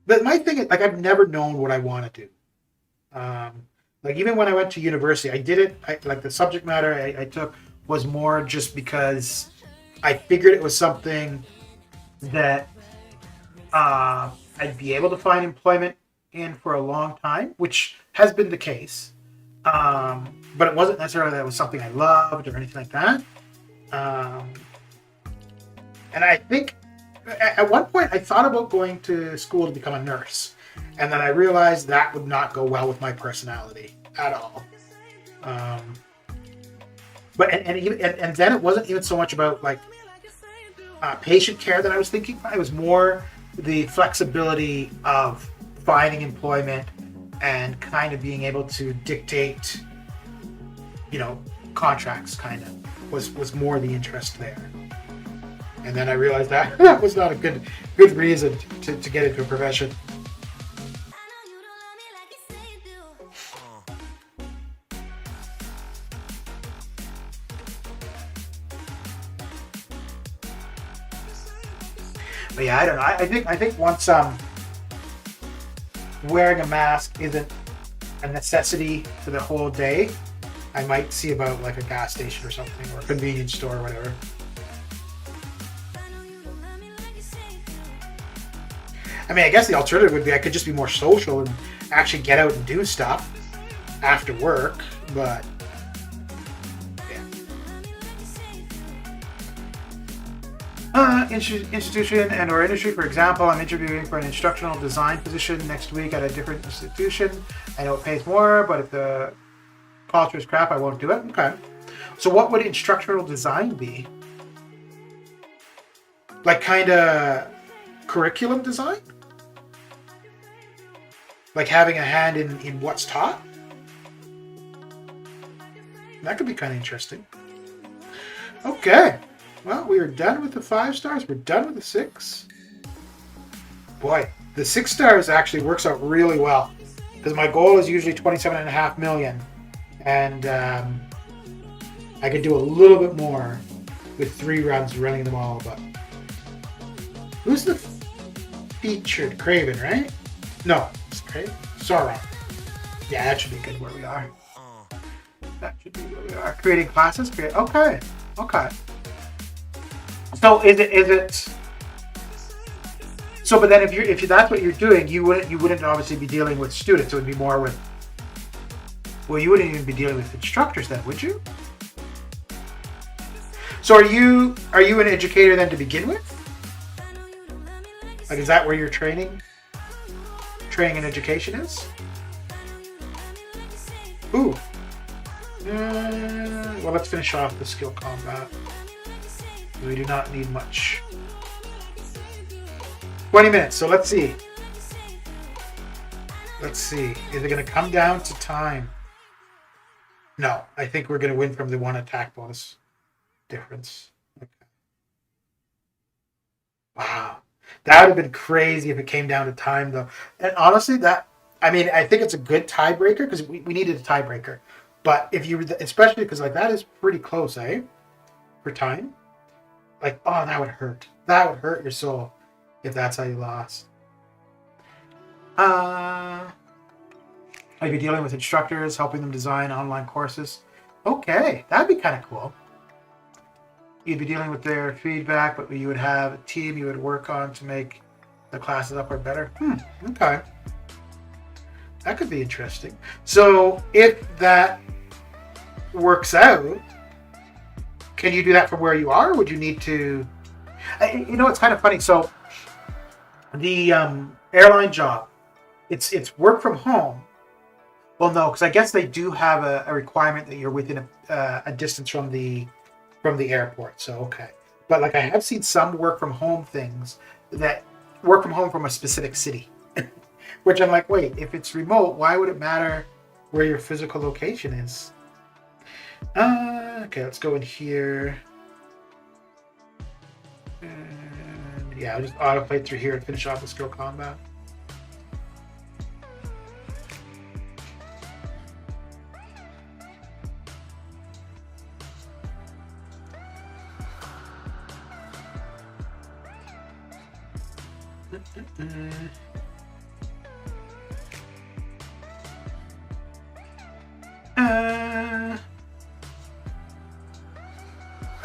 But my thing is, like, I've never known what I want to do. Like, even when I went to university, I did it, like, the subject matter I took was more just because I figured it was something that I'd be able to find employment in for a long time, which has been the case. But it wasn't necessarily that it was something I loved or anything like that. And I think at one point I thought about going to school to become a nurse. And then I realized that would not go well with my personality at all. But then it wasn't even so much about like patient care that I was thinking about. It was more the flexibility of finding employment and kind of being able to dictate, contracts. Kind of was more the interest there. And then I realized that that was not a good reason to get into a profession. But yeah, I don't know. I think once wearing a mask isn't a necessity for the whole day, I might see about like a gas station or something, or a convenience store or whatever. I mean, I guess the alternative would be I could just be more social and actually get out and do stuff after work, but institution and or industry. For example, I'm interviewing for an instructional design position next week at a different institution. I know it pays more, but if the culture is crap, I won't do it. Okay. So what would instructional design be? Like kind of curriculum design? Like having a hand in what's taught? That could be kind of interesting. Okay. Well, we are done with the 5 stars. We're done with the 6. Boy, the 6 stars actually works out really well because my goal is usually 27.5 million, and I could do a little bit more with 3 runs running them all. But who's the featured? Craven, right? No, it's Craven. Sauron. Yeah, that should be good where we are. That should be where we are. Creating classes. Okay. So is it? So, but then if that's what you're doing, you wouldn't obviously be dealing with students. It would be more with. Well, you wouldn't even be dealing with instructors then, would you? So are you an educator then to begin with? Like, is that where your training and education is? Ooh. Well, let's finish off the skill combat. We do not need much. 20 minutes, so let's see. Is it going to come down to time? No, I think we're going to win from the 1 attack bonus difference. Okay. Wow. That would have been crazy if it came down to time, though. And honestly, I think it's a good tiebreaker because we needed a tiebreaker. But if you, especially because like that is pretty close, eh? For time. Like, oh, that would hurt. That would hurt your soul if that's how you lost. I'd be dealing with instructors, helping them design online courses. Okay, that'd be kind of cool. You'd be dealing with their feedback, but you would have a team you would work on to make the classes up or better. Okay. That could be interesting. So if that works out, can you do that from where you are? Or would you need to? It's kind of funny. So the airline job, it's work from home. Well, no, because I guess they do have a requirement that you're within a distance from the airport. So okay, but like I have seen some work from home things that work from home from a specific city, which I'm like, wait, if it's remote, why would it matter where your physical location is? Okay, let's go in here. And yeah, I'll just autoplay through here and finish off the skill combat.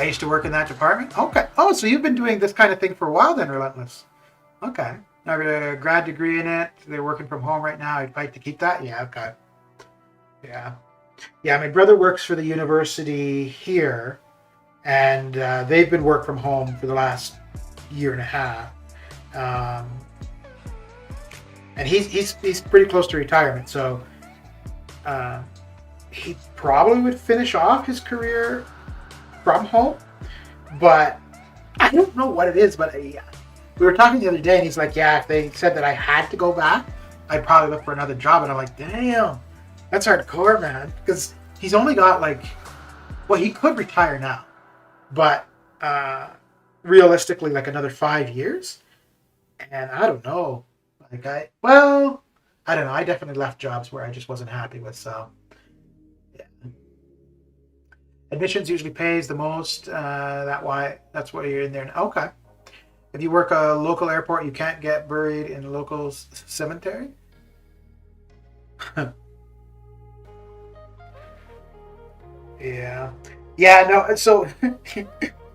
used to work in that department. Okay. Oh, so you've been doing this kind of thing for a while then, Relentless. Okay. I got a grad degree in it. They're working from home right now. I'd like to keep that. Yeah. Okay. Yeah. Yeah. My brother works for the university here, and they've been work from home for the last year and a half. And he's pretty close to retirement, so he probably would finish off his career from home. But I don't know what it is. But we were talking the other day, and he's like, "Yeah, if they said that I had to go back, I'd probably look for another job." And I'm like, "Damn, that's hardcore, man." Because he's only got well, he could retire now, but realistically, like another 5 years. And I don't know. I don't know. I definitely left jobs where I just wasn't happy with. So, yeah. Admissions usually pays the most. That's why you're in there. Okay. If you work a local airport, you can't get buried in a local cemetery. Yeah. Yeah. No. So.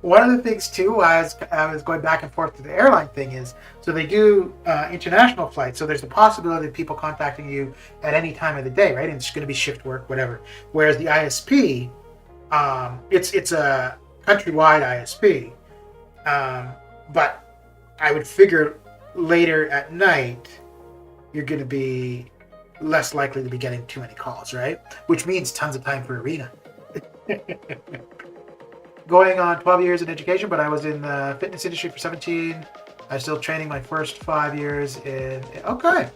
One of the things too, I was going back and forth to the airline thing is, so they do international flights. So there's the possibility of people contacting you at any time of the day, right? And it's going to be shift work, whatever. Whereas the ISP, it's a countrywide ISP, but I would figure later at night you're going to be less likely to be getting too many calls, right? Which means tons of time for arena. Going on 12 years in education, but I was in the fitness industry for 17. I'm still training my first 5 years in... Okay.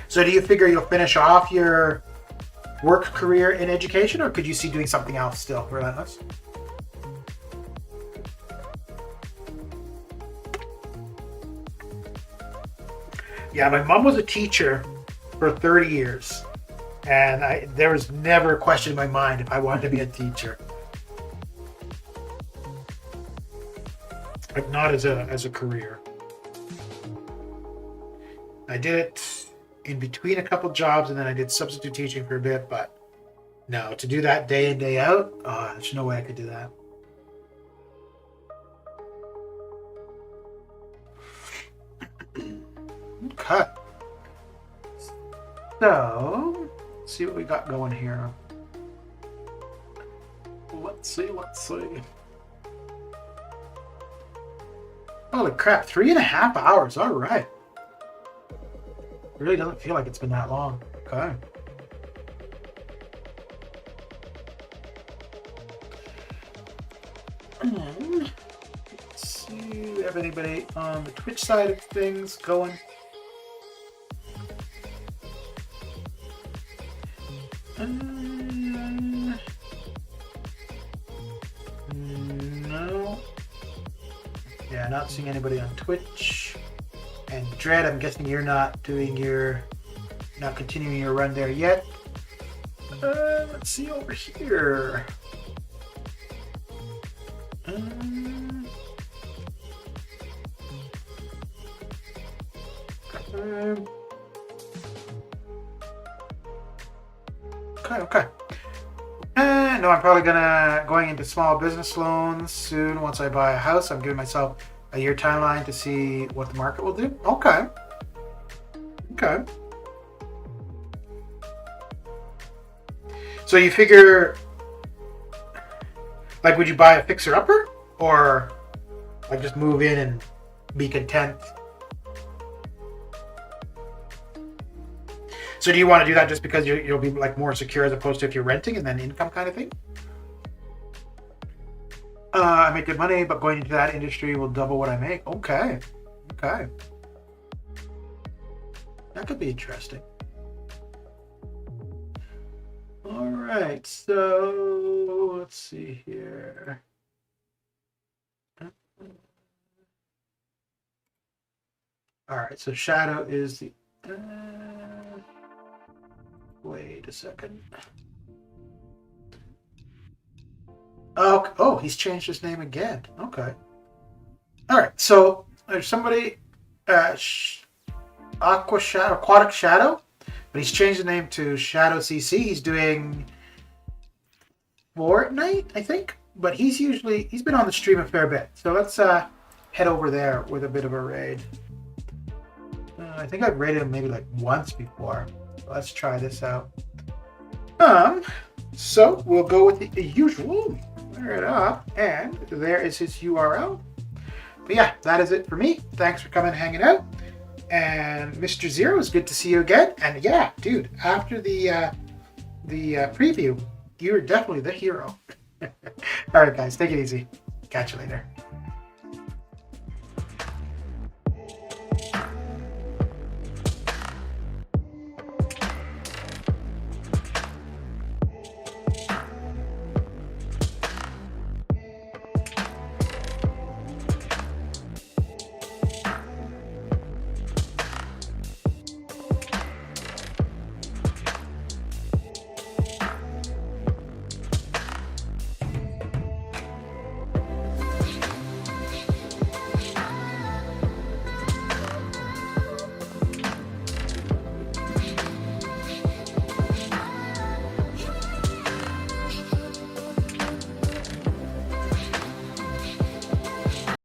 So do you figure you'll finish off your work career in education, or could you see doing something else still, Relentless? Yeah, my mom was a teacher for 30 years, and there was never a question in my mind if I wanted to be a teacher. But not as a career. I did it in between a couple jobs, and then I did substitute teaching for a bit, but no, to do that day in, day out, there's no way I could do that. Okay. So, let's see what we got going here. Let's see. Holy crap, 3.5 hours. All right. It really doesn't feel like it's been that long. Okay. Let's see, do we have anybody on the Twitch side of things going? No. Yeah, not seeing anybody on Twitch. And Dread, I'm guessing you're not continuing your run there yet. Let's see over here. Okay. No, I'm probably going into small business loans soon. Once I buy a house, I'm giving myself a year timeline to see what the market will do. Okay. So you figure, like, would you buy a fixer-upper, or like just move in and be content? So do you want to do that just because you'll be like more secure as opposed to if you're renting and then income kind of thing? I make good money, but going into that industry will double what I make. Okay. That could be interesting. All right, so let's see here. All right, so Shadow is the... wait a second. Oh, he's changed his name again. Okay. All right, so there's somebody... Aquatic Shadow, but he's changed the name to Shadow CC. He's doing Fortnite, I think, but he's been on the stream a fair bit. So let's head over there with a bit of a raid. I think I've raided him maybe like once before. Let's try this out. So we'll go with the usual. Fire it up, and there is his URL. But yeah, that is it for me. Thanks for coming and hanging out. And Mr. Zero, it's good to see you again. And yeah, dude, after the preview, you're definitely the hero. All right, guys, take it easy. Catch you later.